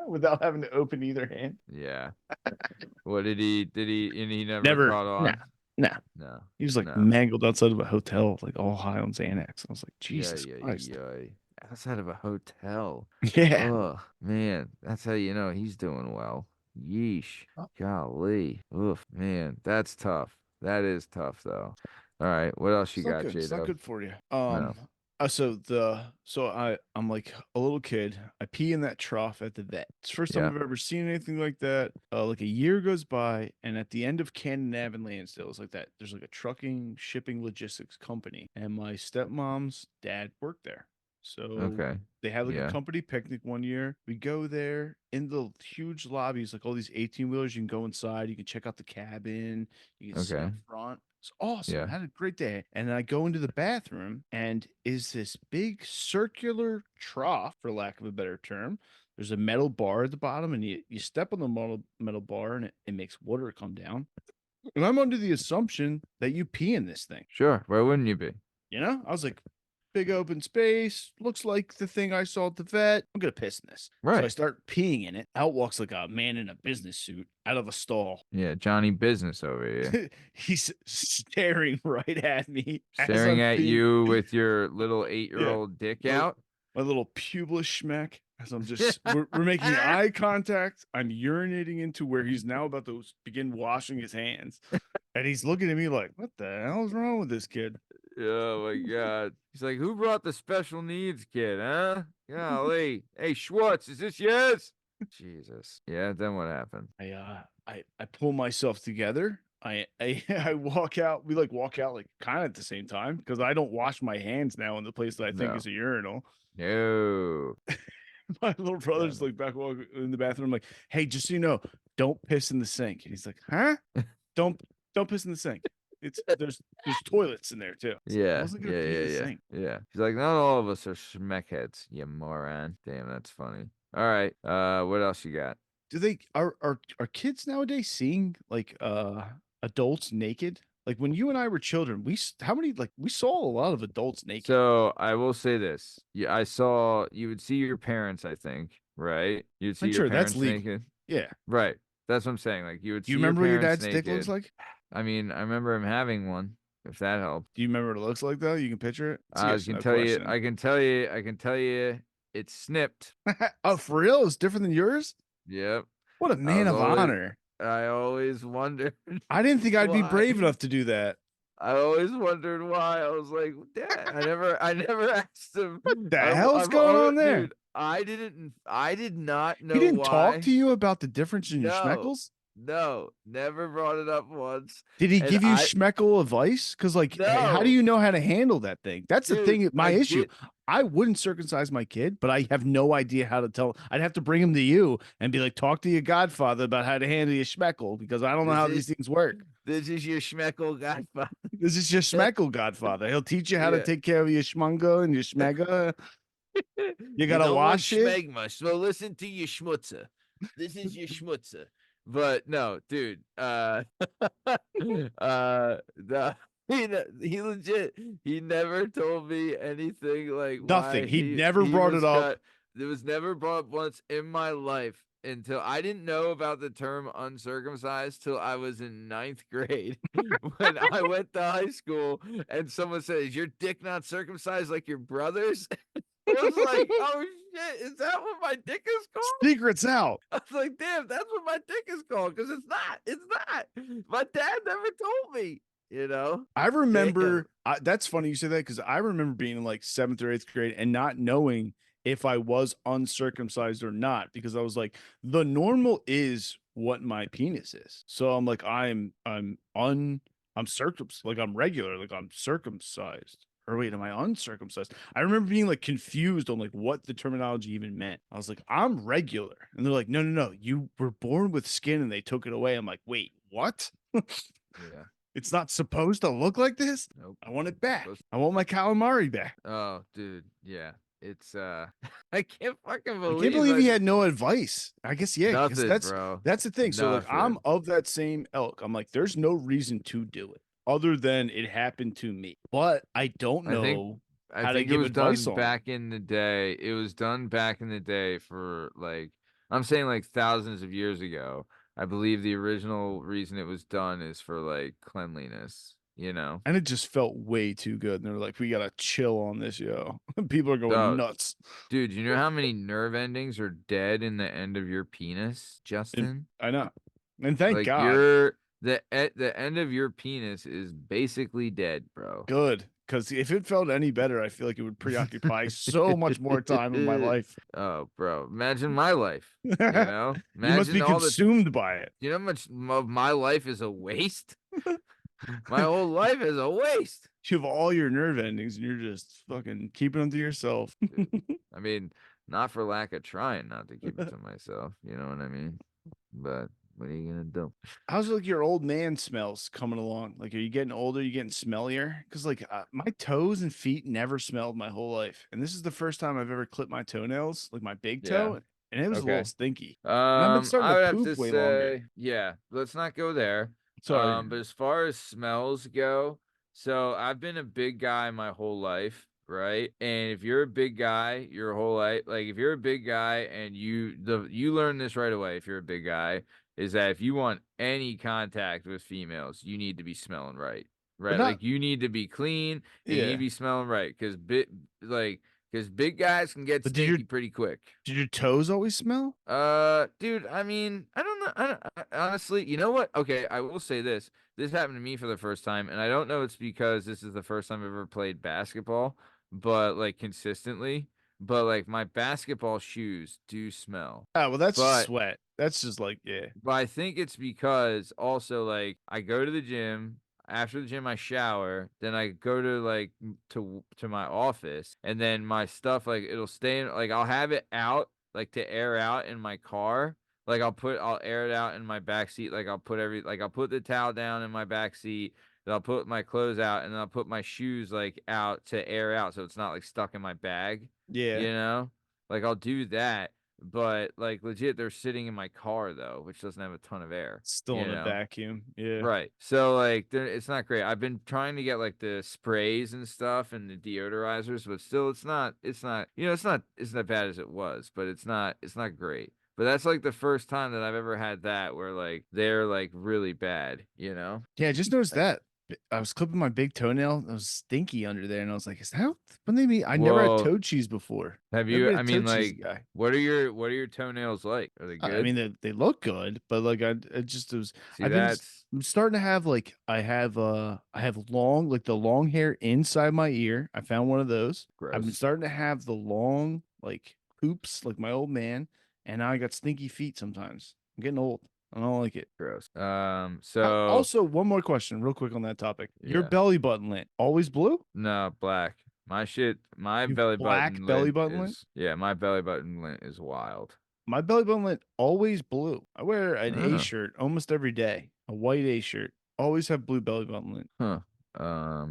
without having to open either hand. Yeah. What and he never Never, caught nah, on? nah. No. He was like No. mangled outside of a hotel, like all high on Xanax. I was like, Yeah, Jesus yeah, Christ. yeah. Outside of a hotel. Yeah. Oh, man. That's how you know he's doing well. Yeesh. Golly. Oof, man. That's tough. That is tough though. All right. What else you It's not got, good. It's not J-Dub? good for you. No. I'm like a little kid. I pee in that trough at the vet. It's the first time Yeah. I've ever seen anything like that. Like a year goes by, and at the end of Cannon Ave and Lansdale, it's like that. There's like a trucking shipping logistics company, and my stepmom's dad worked there. So Okay. they had like a Yeah. company picnic one year. We go there in the huge lobbies, like all these 18-wheelers. You can go inside, you can check out the cabin, you can sit Okay. up front. It's awesome. Yeah. I had a great day. And then I go into the bathroom and is this big circular trough, for lack of a better term. There's a metal bar at the bottom, and you step on the metal bar and it makes water come down. And I'm under the assumption that you pee in this thing. Sure. Why wouldn't you be? You know, I was like, big open space, looks like the thing I saw at the vet. I'm gonna piss in this. So I Right. start peeing in it. Out walks like a man in a business suit out of a stall. Yeah. Johnny Business over here. He's staring right at me as Staring I'm at peeing. you with your little 8-year-old dick My- out. My little pubis schmeck. As I'm just, we're making eye contact. I'm urinating into where he's now about to begin washing his hands, and he's looking at me like, "What the hell's wrong with this kid?" Oh my God. He's like, who brought the special needs kid, huh? Golly. Hey, Schwartz, is this yours? Jesus. Yeah, then what happened? I pull myself together. I walk out. We like walk out like kind of at the same time because I don't wash my hands now in the place that I think No. is a urinal. No. My little brother's no. like back walking in the bathroom. I'm like, hey, just so you know, don't piss in the sink. And he's like, huh? Don't piss in the sink. It's there's toilets in there too. So I Yeah. wasn't gonna Yeah. pee in Yeah. the Yeah. sink. Yeah. He's like, not all of us are schmeckheads, you moron. Damn, that's funny. All right. What else you got? Do they are kids nowadays seeing like adults naked? Like when you and I were children, how many like we saw a lot of adults naked. So I will say this. Yeah, you would see your parents, I think, right? You'd see I'm your sure that's parents legal. naked. Yeah. Right. That's what I'm saying. Like you would Do you see your remember what your parents dad's dick looks naked. like? I mean, I remember him having one, if that helped. Do you remember what it looks like though? You can picture it. It's a I yes or can no tell you, question. I can tell you it's snipped. Oh, for real? It's different than yours? Yep. What a man of honor. I always wondered I didn't think I'd be why. brave enough to do that. I always wondered why. I was like, Dad, I never asked him. What the hell's going on there? Dude, I did not know He didn't why. talk to you about the difference in your schmeckles? No, never brought it up once. Did he And give you schmeckle advice? Because like, hey, how do No. you know how to handle that thing? That's the Dude, thing. My I issue. did- I wouldn't circumcise my kid, but I have no idea how to tell. I'd have to bring him to you and be like, talk to your godfather about how to handle your schmeckle because I don't know how these things work. This is your schmeckle godfather. This is your schmeckle godfather. He'll teach you how to take care of your schmunga and your schmegga. You gotta wash it. Schmegma, so listen to your schmutzer. This is your schmutzer. But no, dude. He legit. He never told me anything like Nothing. why He never brought was it up. cut. It was never brought up once in my life until I didn't know about the term uncircumcised till I was in 9th grade when I went to high school and someone said, "Is your dick not circumcised like your brother's?" I was like, oh shit, is that what my dick is called? Secrets out. I was like, damn, that's what my dick is called. Because it's not. It's not. My dad never told me, you know? I remember, that's funny you say that because I remember being in like 7th or 8th grade and not knowing if I was uncircumcised or not because I was like, the normal is what my penis is. So I'm like, I'm circumcised, like I'm regular, like I'm circumcised. Or wait, am I uncircumcised? I remember being like confused on like what the terminology even meant. I was like, I'm regular. And they're like, no. You were born with skin and they took it away. I'm like, wait, what? Yeah. It's not supposed to look like this? Nope. I want it back. I want my calamari back. Oh, dude. Yeah. It's I can't fucking believe I can't believe he had no advice. I guess nothing, that's bro. That's the thing. So like I'm Nothing. of that same ilk. I'm like, there's no reason to do it other than it happened to me. But I don't know how to give advice on back in the day. It was done back in the day for like I'm saying like thousands of years ago. I believe the original reason it was done is for like cleanliness, you know. And it just felt way too good. And they're like, we gotta chill on this, yo. People are going nuts. Dude, you know how many nerve endings are dead in the end of your penis, Justin? I know. And thank like God. The end of your penis is basically dead, bro. Good. Because if it felt any better, I feel like it would preoccupy so much more time in my life. Oh, bro. Imagine my life. You know? You must be consumed by it. You know how much of my life is a waste? My whole life is a waste. You have all your nerve endings and you're just fucking keeping them to yourself. I mean, not for lack of trying not to keep it to myself. You know what I mean? But what are you gonna do? How's like your old man smells coming along? Like, are you getting older? You getting smellier? Because like my toes and feet never smelled my whole life, and this is the first time I've ever clipped my toenails, like my big Yeah. toe, and it was a little Okay. stinky. And I've been starting I to would have poop to way longer. say, yeah, let's not go there. Sorry. But as far as smells go, so I've been a big guy my whole life, right? And if you're a big guy your whole life, like if you're a big guy and you learn this right away, if you're a big guy, is that if you want any contact with females, you need to be smelling right. But Right? not, Like you need to be clean and you need to yeah. be smelling right because big guys can get But stinky pretty quick. did your toes always smell? Dude, I mean, I don't know. Honestly, you know what? Okay, I will say this. This happened to me for the first time, and I don't know it's because this is the first time I've ever played basketball, but like consistently. But like my basketball shoes do smell. Ah, well, that's just But sweat. That's just like, yeah. but I think it's because also like I go to the gym. After the gym, I shower. Then I go to like to my office, and then my stuff like it'll stay in like I'll have it out like to air out in my car. Like I'll air it out in my back seat. Like I'll put the towel down in my back seat. Then I'll put my clothes out, and then I'll put my shoes like out to air out, so it's not like stuck in my bag. Yeah. You know, like I'll do that. But like legit, they're sitting in my car though, which doesn't have a ton of air. Still You in a know, vacuum. Yeah. right? So like, it's not great. I've been trying to get like the sprays and stuff and the deodorizers, but still, it's not. You know, it's not bad as it was, but it's not great. But that's like the first time that I've ever had that where like they're like really bad. You know, Yeah, I just noticed like that. I was clipping my big toenail. It was stinky under there, and I was like, "Is that what they mean?" I never had well, toe cheese before. have Never you? been a I toe mean, cheese like, guy. what are your toenails like? Are they I good? mean, they look good, but like I just it was. See, that's I'm starting to have like I have long like the long hair inside my ear. I found one of those. I've been gross. starting to have the long like poops like my old man, and now I got stinky feet sometimes. I'm getting old. I don't like it. Gross. So Also, one more question, real quick on that topic. Your yeah. belly button lint always blue? No, black. My You have belly black button belly lint button lint? is, yeah, my belly button lint is wild. My belly button lint always blue. I wear an A Oh, shirt almost every day, a white A shirt. Always have blue belly button lint. huh.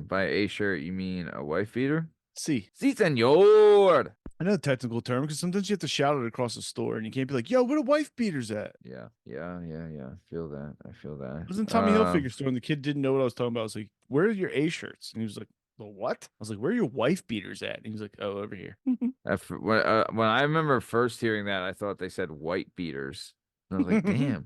By a shirt, you mean a wife beater? See, Si, senor. I know the technical term because sometimes you have to shout it across the store and you can't be like, yo, where the wife beaters at? Yeah, yeah, yeah, yeah. I feel that. I feel I that. was in Tommy Hilfiger store and the kid didn't know what I was talking about. I was like, where are your A shirts? And he was like, the what? I was like, where are your wife beaters at? And he was like, oh, over here. When I remember first hearing that, I thought they said white beaters. And I was like, damn,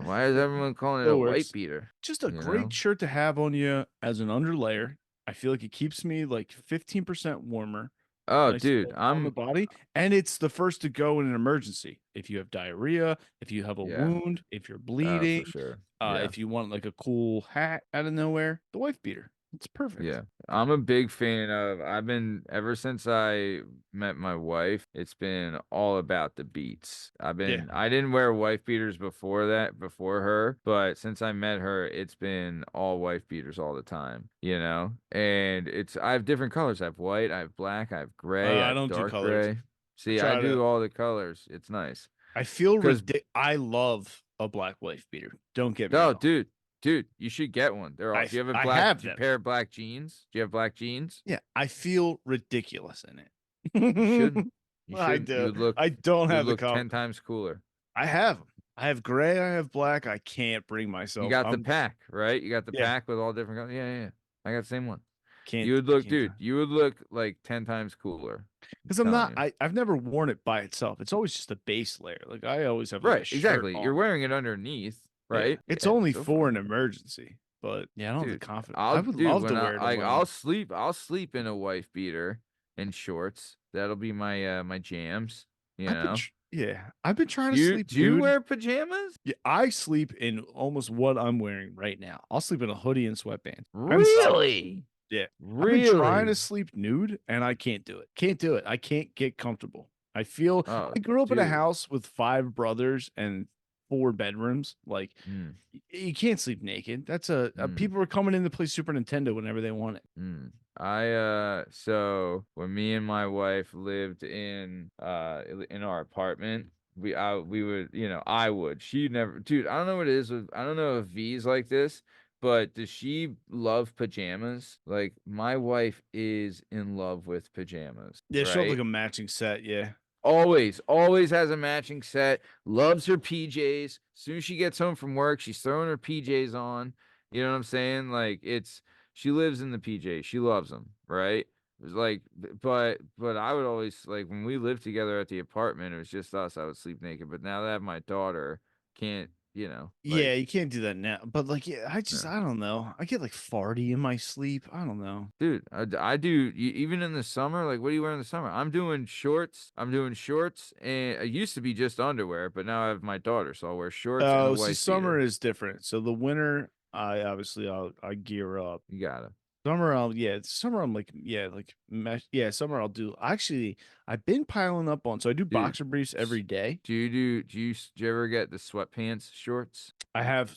why is everyone calling it Still a white works. beater? Just a You great know? shirt to have on you as an underlayer. I feel like it keeps me like 15% warmer, Oh, nice dude, on the body, and it's the first to go in an emergency. If you have diarrhea, if you have a yeah, wound, if you're for bleeding, sure. Yeah. if you want like a cool hat out of nowhere, the wife beater. It's perfect. Yeah, I'm a big fan of. Ever since I met my wife, it's been all about the beats. Yeah. I didn't wear wife beaters before her, but since I met her, it's been all wife beaters all the time, you know? And I have different colors. I have white, I have black, I have gray, I I have don't do dark colors. gray. I See, I try to. do all the colors. It's nice. I feel Because, ridiculous. I love a black wife beater. Don't get me oh, wrong. dude, you should get one. Do you have I have do you them. pair of black jeans? Do you have black jeans? Yeah, I feel ridiculous in You it. shouldn't. You I shouldn't. do. I don't You would have the look comp. 10 times cooler. I have them. I have gray. I have black. I can't bring You myself. got the I'm pack, right? You got the yeah. pack with all different colors. Yeah, yeah, yeah. I got the same one. Can't. You would I look, can't do dude, you would look like 10 times cooler. I'm because I'm telling not. you. I've never worn it by itself. It's always just a base layer. Like I always have like a Right, shirt exactly. You're on. wearing it underneath, Yeah. right? It's Yeah, only go for for it. an emergency. But yeah, I don't have the Dude, confidence. I would dude, love when to wear it I'll alone. sleep in a wife beater and shorts. That'll be my jams, you know. Yeah, I've been trying Do to you sleep do you nude. wear pajamas? Yeah, I sleep in almost what I'm wearing right now. I'll sleep in a hoodie and sweatpants. I'm sorry. Really? Yeah. I've been trying to Really? sleep nude and I can't do it. Can't do it. I can't get comfortable. I feel Oh, I grew up in a dude. house with 5 brothers and 4 bedrooms. Like you can't sleep naked. That's people are coming in to play Super Nintendo whenever they want it. So when me and my wife lived in our apartment, we would, I would. She never, dude, I don't know what it is with, I don't know if V's like this, but does she love pajamas? Like my wife is in love with pajamas. Yeah, she'll have right? like a matching set. Yeah. Always has a matching set, loves her PJs. As soon as she gets home from work, she's throwing her PJs on. You know what I'm saying? Like she lives in the PJs. She loves them, right? It was like, but I would always, like, when we lived together at the apartment, it was just us. I would sleep naked. But now that I have my daughter, can't, Yeah, you can't do that now. But like, yeah, I no. don't know. I get like farty in my sleep. I don't know. Dude, I do, even in the summer. Like, what do you wear in the summer? I'm doing shorts, and it used to be just underwear, but now I have my daughter, so I'll wear shorts and a Oh, see, wife summer beater. is different. So the winter, I gear up. You gotta. Summer, summer I'm like, summer I'll do. Actually, I've been piling up on. So I do Dude, boxer briefs every day. do you ever get the sweatpants shorts? I have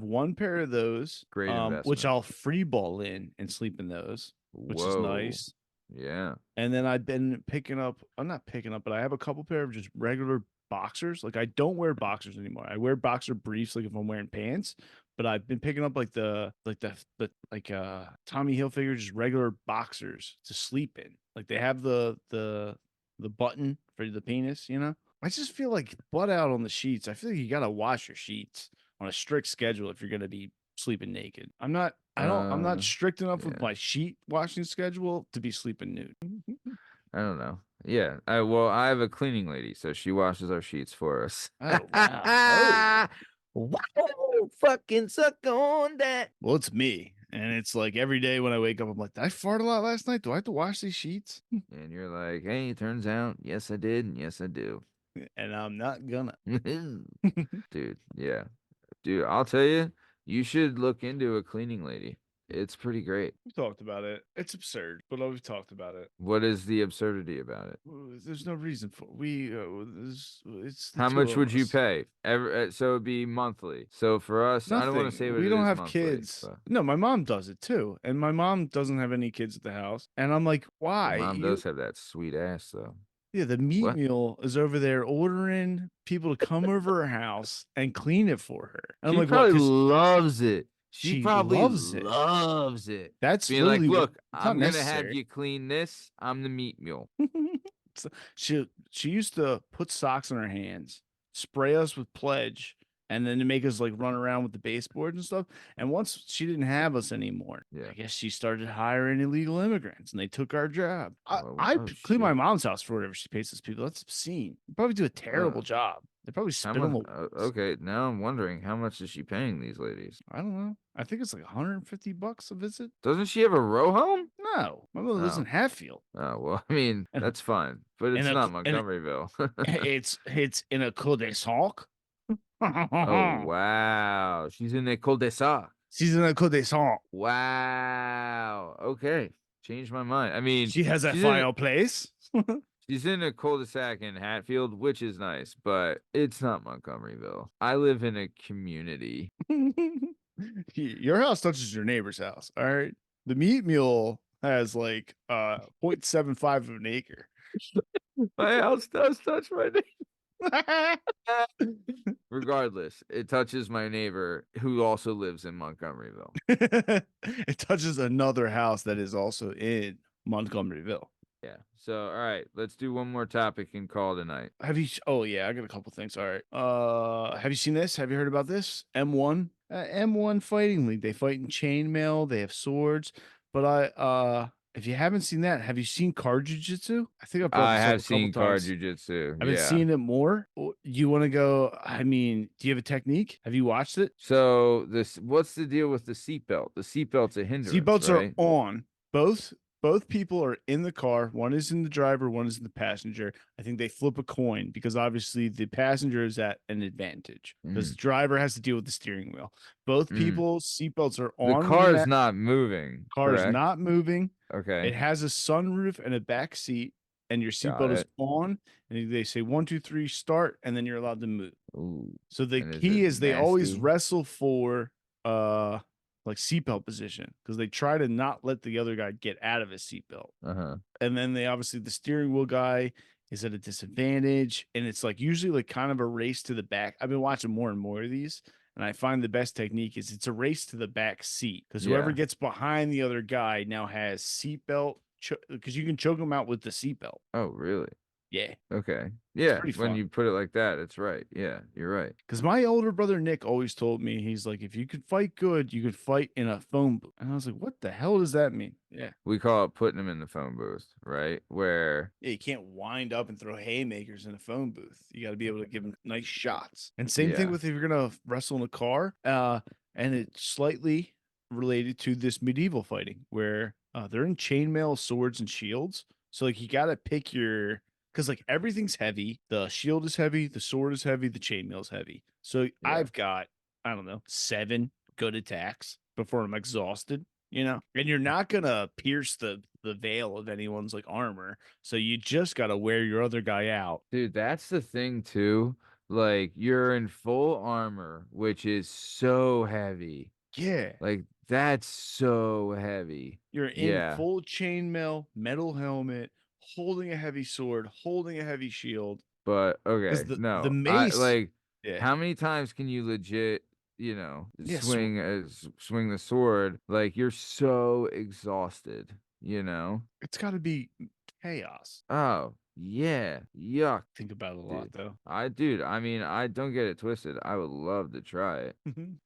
one pair of those, Great which investment. I'll free ball in and sleep in those, which is Whoa. nice. Yeah. And then I've been picking up, I'm not picking up, but I have a couple pair of just regular boxers. Like I don't wear boxers anymore. I wear boxer briefs like if I'm wearing pants, but I've been picking up like the Tommy Hilfiger just regular boxers to sleep in. Like they have the button for the penis, you know? I just feel like butt out on the sheets. I feel like you got to wash your sheets on a strict schedule if you're going to be sleeping naked. I'm not strict enough with Yeah. my sheet washing schedule to be sleeping nude. I don't know. Yeah. I have a cleaning lady, so she washes our sheets for us. Oh wow. Wow, fucking suck on that. Well, it's me. And it's like every day when I wake up, I'm like, did I fart a lot last night? Do I have to wash these sheets? And you're like, hey, turns out, yes, I did, and yes, I do. And I'm not gonna. Dude, yeah. Dude, I'll tell you, you should look into a cleaning lady. It's pretty great. We've talked about it. It's absurd, but we've talked about it. What is the absurdity about it? There's no reason for it's the How two much of would you us. pay? So it'd be monthly. So for us, I don't want to say Nothing. what We it don't is have monthly, kids. but No, my mom does it too. And my mom doesn't have any kids at the house. And I'm like, your why? mom does have that sweet ass, though. Yeah, the meat What? meal is over there ordering people to come over her house and clean it for her. And I'm She like, what? probably Because loves it. She she probably loves it. loves it. That's Being like, literally what look, it's not I'm gonna have necessary. you clean this. I'm the meat mule. So she used to put socks on her hands, spray us with pledge, and then to make us like run around with the baseboards and stuff. And once she didn't have us anymore, Yeah. I guess she started hiring illegal immigrants, and they took our job. I Oh clean my shit. mom's house for whatever she pays those people. That's obscene. They probably do a terrible job. They probably How spit on much? the walls. Okay, now I'm wondering how much is she paying these ladies? I don't know. I think it's like $150 a visit. Doesn't she have a row home? No, my mother lives in Oh, Hatfield, oh well, I mean and that's fine, but and it's a not and Montgomeryville. it's in a cul-de-sac. Oh wow, she's in a cul-de-sac. She's in a cul-de-sac. Wow. Okay, changed my mind. I mean, She has a she's in a, fireplace. she's in a cul-de-sac in Hatfield, which is nice, but it's not Montgomeryville. I live in a community. Your house touches your neighbor's house. All right. The meat mule has like 0.75 of an acre. My house does touch my neighbor. Regardless, it touches my neighbor who also lives in Montgomeryville. It touches another house that is also in Montgomeryville. Yeah. So, all right, let's do one more topic and call tonight. Have you? Oh yeah, I got a couple things. All right. Have you seen this? Have you heard about this? M1, M1 Fighting League. They fight in chainmail. They have swords. But if you haven't seen that, have you seen card jujitsu? I think I brought I this up have a couple seen card times. jujitsu. I've been Yeah. seeing it more. You want to go? I mean, do you have a technique? Have you watched it? So what's the deal with the seatbelt? The seatbelt's a hindrance, Seatbelts right? are on. Both people are in the car. One is in the driver, one is in the passenger. I think they flip a coin because obviously the passenger is at an advantage because the driver has to deal with the steering wheel. Both people's seatbelts are The on. car is not moving. Car is Correct? not moving. Okay. It has a sunroof and a back seat. and your Got seatbelt is it. on, and they say 1, 2, 3, start, and then you're allowed to move. Ooh. So the And is key it is they always nasty? wrestle for like seatbelt position because they try to not let the other guy get out of his seatbelt. Uh-huh. And then they obviously the steering wheel guy is at a disadvantage, and it's like usually like kind of a race to the back. I've been watching more and more of these, and I find the best technique is it's a race to the back seat because whoever Yeah. gets behind the other guy now has seatbelt because you can choke them out with the seatbelt. Oh, really? Yeah, Okay. it's Yeah, pretty when fun. you put it like that, it's right. Yeah, you're right. Because my older brother Nick always told me, he's like, if you could fight good, you could fight in a phone booth. And I was like, what the hell does that mean? Yeah. We call it putting them in the phone booth, right? Where, Yeah, you can't wind up and throw haymakers in a phone booth. You got to be able to give them nice shots. And same thing yeah, with if you're gonna wrestle in a car. And it's slightly related to this medieval fighting where they're in chainmail, swords, and shields. So like you got to pick your because like everything's heavy. The shield is heavy, the sword is heavy, the chainmail is heavy. So yeah. I've got I don't know 7 good attacks before I'm exhausted. And you're not gonna pierce the veil of anyone's like armor, so you just gotta wear your other guy out. Dude, that's the thing too. Like, you're in full armor, which is so heavy. Yeah, Like, that's so heavy. you're in Yeah. full chainmail, metal helmet, holding a heavy sword, holding a heavy shield. But Because okay, the no. I mace, like yeah, how many times can you legit, yeah, swing the sword? Like you're so exhausted, you know? it's got to be chaos. Oh, yeah. Yuck, Think about it a lot dude. though. I mean, I don't get it twisted. I would love to try it,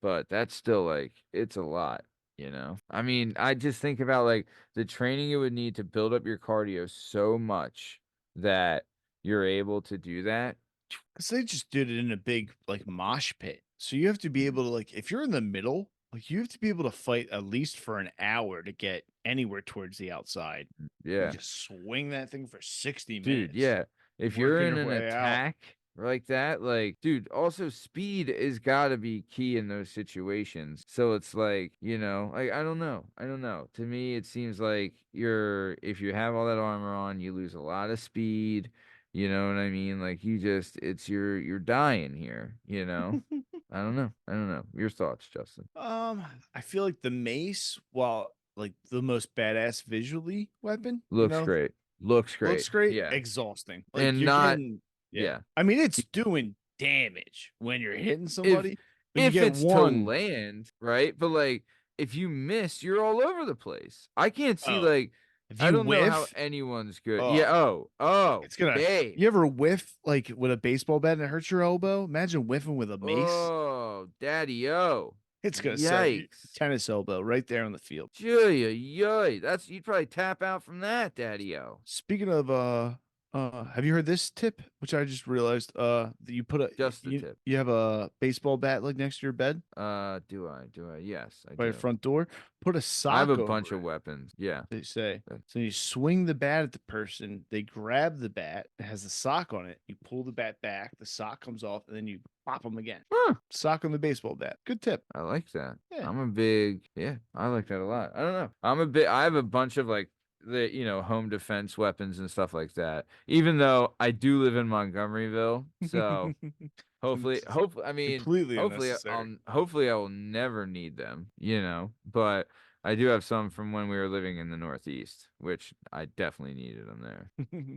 but that's still like it's a lot, you know? I mean, I just think about like the training you would need to build up your cardio so much that you're able to do that. Because they just did it in a big like mosh pit. So you have to be Mm, able to like if you're in the middle, like you have to be able to fight at least for an hour to get anywhere towards the outside. You yeah. just swing that thing for 60 Dude, minutes, yeah. If you're working in your an way out. attack like that, like, dude, also speed is gotta be key in those situations. So it's like, like I don't know. I don't know. To me, it seems like if you have all that armor on, you lose a lot of speed. You know what I mean? Like you're dying here, you know? I don't know. I don't know. Your thoughts, Justin. I feel like the mace, while like the most badass visually weapon, Looks great. Looks looks great. great, Yeah. exhausting. Like And you're not, getting, yeah. yeah. I mean, it's doing damage when you're hitting if somebody, but you if get it's to one. land, right? But like if you miss, you're all over the place. I can't see Oh, like if I you don't know how whiff, anyone's good. oh, Yeah, oh, it's gonna. babe. You ever whiff like with a baseball bat and it hurts your elbow? Imagine whiffing with a mace. Oh, daddy oh. It's gonna set your Yikes. tennis elbow right there on the field. Joy. That's you'd probably tap out from that, daddy o. Speaking of have you heard this tip? Which I just realized that you put a Just the tip. you have a baseball bat like next to your bed Do I? Do I? Yes, I by your do. front door. Put a I have a sock bunch over of it. weapons. Yeah. They say. Uh, So you swing the bat at the person, they grab the bat, it has a sock on it. You pull the bat back, the sock comes off, and then you pop them again. Huh. Sock on the baseball bat. Good tip. I like that. Yeah. Yeah, I like that a lot. I don't know. I have a bunch of like home defense weapons and stuff like that. Even though I do live in Montgomeryville, so It's I mean, completely unnecessary. hopefully I will never need them, but I do have some from when we were living in the Northeast, which I definitely needed them there,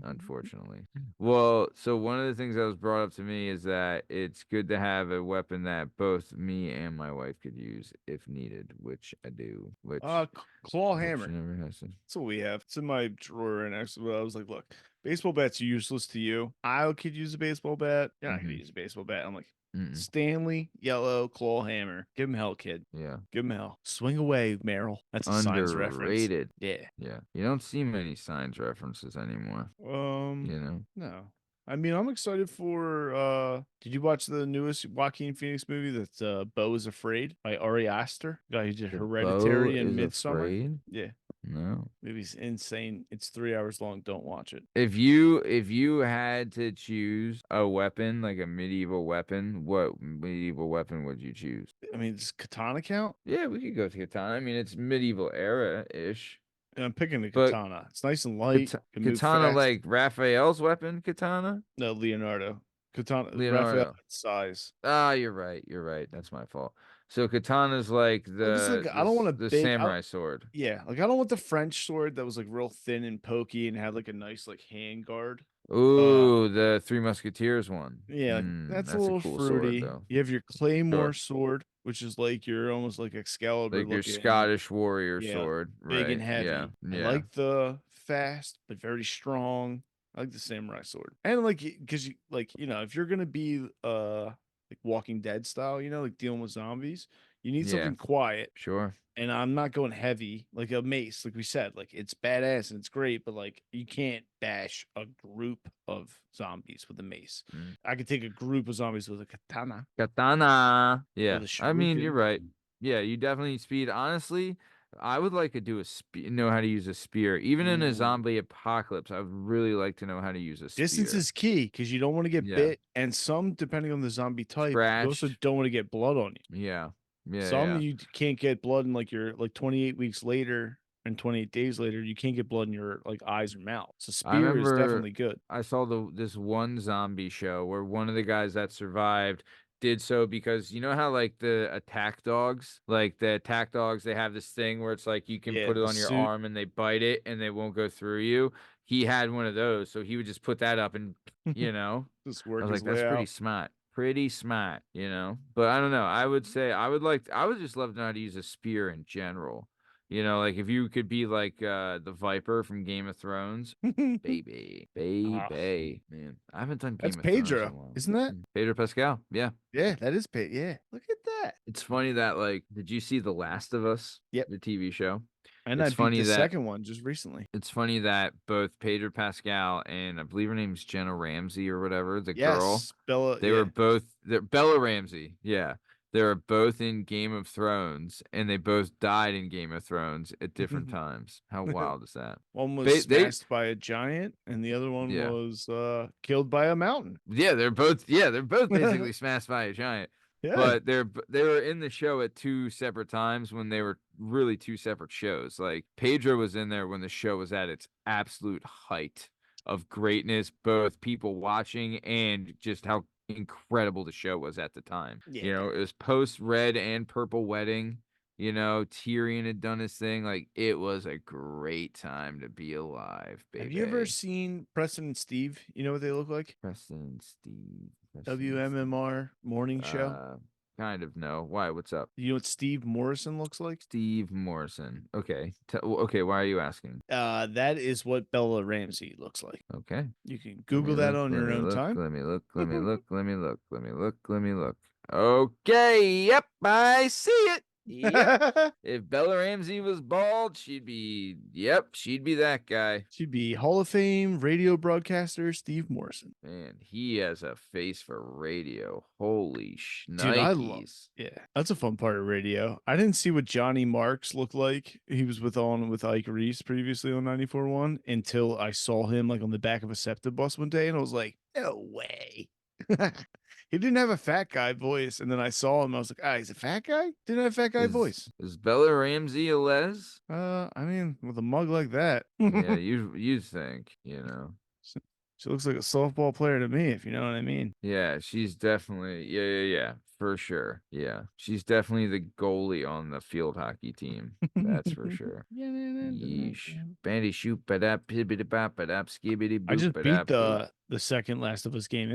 unfortunately. Well, so one of the things that was brought up to me is that it's good to have a weapon that both me and my wife could use if needed, which I do, which Claw I hope she hammer. never has to. That's what we have. It's in my drawer, and actually, I was like, "Look, baseball bats are useless to you. I could use a baseball bat. You're not gonna Mm-hmm. use a baseball bat." I'm like, Mm-mm. Stanley, yellow claw hammer. Give him hell, kid. Yeah. Give him hell. Swing away, Merrill. That's a Signs reference. Underrated. Yeah. Yeah. You don't see many signs references anymore, you know? No. I mean, I'm excited for did you watch the newest Joaquin Phoenix movie that's Beau is Afraid by Ari Aster? Guy who did The bow Hereditary and is Midsummer? afraid? Yeah. No. Movie's insane. It's 3 hours long. Don't watch it. If you had to choose a weapon, like a medieval weapon, what medieval weapon would you choose? I mean, does katana count? Yeah, we could go to katana. I mean, it's medieval era-ish. I'm picking the But katana. It's nice and light. Can move katana fast. like Raphael's weapon katana? No, Leonardo. Katana. Raphael Leonardo. size. Ah, you're right. You're right. That's my fault. So katana's like I just like. I don't want a the big. samurai sword. Yeah, like I don't want the French sword that was like real thin and pokey and had like a nice like hand guard. Ooh, the Three Musketeers one. Yeah, like, that's a That's a little cool sword fruity. though. You have your Claymore Sure. sword, which is like your almost like Excalibur Like your looking. Scottish warrior Yeah, sword, big and right? Yeah. heavy. I Yeah. like the fast but very strong. I like the samurai sword, and like because you like if you're gonna be like Walking Dead style, like dealing with zombies, you need Yeah. something quiet. Sure. And I'm not going heavy like a mace, like we said. Like it's badass and it's great, but like you can't bash a group of zombies with a mace. Mm. I could take a group of zombies with a katana Katana. or Yeah. the I mean, you're shuriken. right. Yeah, you definitely need speed. Honestly, I would like to know how to use a spear. Even in a Ooh. zombie apocalypse, I would really like to know how to use a Distance spear. is key because you don't want to get Yeah. bit, and some, depending on the zombie type, you also Scratched. don't want to get blood on you. Yeah. Yeah, Some yeah. you can't get blood in like your like 28 weeks later and 28 days later, you can't get blood in your like eyes or mouth. So I spear is remember definitely good. I saw this one zombie show where one of the guys that survived did so because you know how like the attack dogs, they have this thing where it's like you can Yeah, put it the on your suit arm and they bite it and they won't go through you. He had one of those, so he would just put that up and you know, just I work was his like, that's way pretty out. smart. Pretty smart, you know. But I don't know. I would say I would just love to know how to use a spear in general. You know, like if you could be like the Viper from Game of Thrones, baby, Ah, baby, man. I haven't done that's Game of Thrones in a Pedro, while. isn't that? Pedro Pascal, yeah. Yeah, that is Pedro. Yeah, look at that. It's funny that like, did you see The Last of Us, Yep. the TV show? And I It's beat funny the that second one just recently. both Pedro Pascal and I believe her name's Jenna Ramsey or whatever, the girl. Yes, Bella. They were Yeah. both Bella Ramsey. Yeah. They were both in Game of Thrones and they both died in Game of Thrones at different times. How wild is that? One was They smashed by a giant, and the other one yeah. was killed by a mountain. They're both basically smashed by a giant. Yeah. But they were in the show at two separate times when they were really two separate shows. Like Pedro was in there when the show was at its absolute height of greatness, both people watching and just how incredible the show was at the time. You Yeah. know, it was post Red and Purple Wedding. You know, Tyrion had done his thing. Like it was a great time to be alive, Have you ever baby. seen Preston and Steve? You know what they look like? Preston, Steve, Preston, Steve. WMMR morning show. Uh, kind of no. Why? What's up? You know what Steve Morrison looks like? Steve Morrison. Okay. Okay. Why are you asking? That is what Bella Ramsey looks like. Okay. You can Let me Google that look. on Let your me own look. time. Let me look. Let me look. Let me look. Let me look. Let me look. Okay. Yep. I see it. Yep. If Bella Ramsey was bald, she'd be that guy. She'd be Hall of Fame radio broadcaster Steve Morrison. Man, he has a face for radio. Holy Dude, I love. shnikes. Yeah, that's a fun part of radio. I didn't see what Johnny Marks looked like. He was with Ike Reese previously on 94.1 until I saw him like on the back of a SEPTA bus one day, and I was like, no way. He didn't have a fat guy voice, and then I saw him. I was like, he's a fat guy. Didn't have a fat guy voice. Is Bella Ramsey a les? I mean, with a mug like that, Yeah, you think, you know. she looks like a softball player to me, if you know what I mean. Yeah, she's definitely yeah, for sure. Yeah. She's definitely the goalie on the field hockey team. That's for sure. Yeesh. Bandy shoot badap hibbity bap badap skibbity I boop just beat badap boop. the second Last of Us game.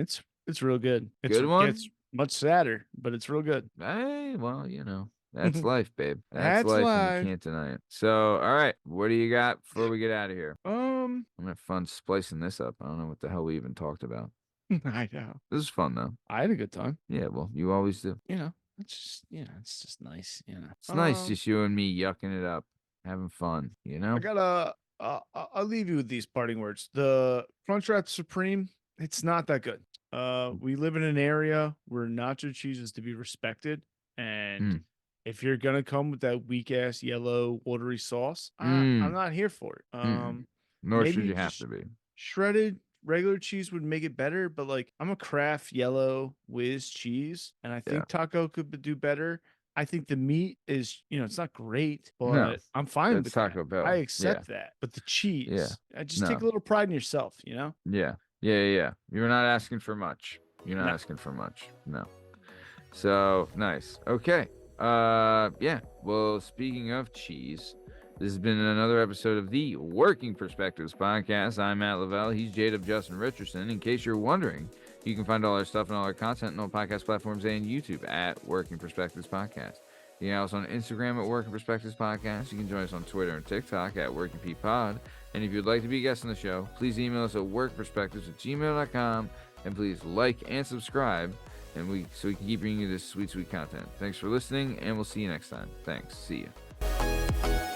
It's real good. Good one? Gets much sadder, but it's real good. Hey, well, you know. That's life, babe. That's That's life, and you life. can't deny it. So, all right, what do you got before we get out of here? Um, I'm gonna have fun splicing this up. I don't know what the hell we even talked about. I know. This is fun though. I had a good time. Yeah, well, you always do. It's just nice. It's nice just you and me yucking it up, having fun, you know? I gotta. I'll leave you with these parting words. The Crunchwrap Supreme. It's not that good. We live in an area where nacho cheese is to be respected, and if you're gonna come with that weak ass yellow watery sauce, I'm not here for it. Nor should Maybe you have just to be. shredded regular cheese would make it better, but like I'm a Kraft yellow whiz cheese, and I think taco could do better. I think the meat is, it's not great, but No, I'm fine it's with Taco that. Bell. I Yeah. accept that. But the cheese, I just take No. a little pride in yourself, Yeah. You're not asking for much. You're not No. asking for much. No. So nice. Okay. Yeah. Well, speaking of cheese, this has been another episode of the Working Perspectives podcast. I'm Matt Lavelle. He's JDub Justin Richardson. In case you're wondering, you can find all our stuff and all our content on all podcast platforms and YouTube at Working Perspectives Podcast. You can also on Instagram at Working Perspectives Podcast. You can join us on Twitter and TikTok at Working P Pod. And if you'd like to be a guest on the show, please email us at workperspectives@gmail.com. And please like and subscribe, and so we can keep bringing you this sweet, sweet content. Thanks for listening, and we'll see you next time. Thanks. See you.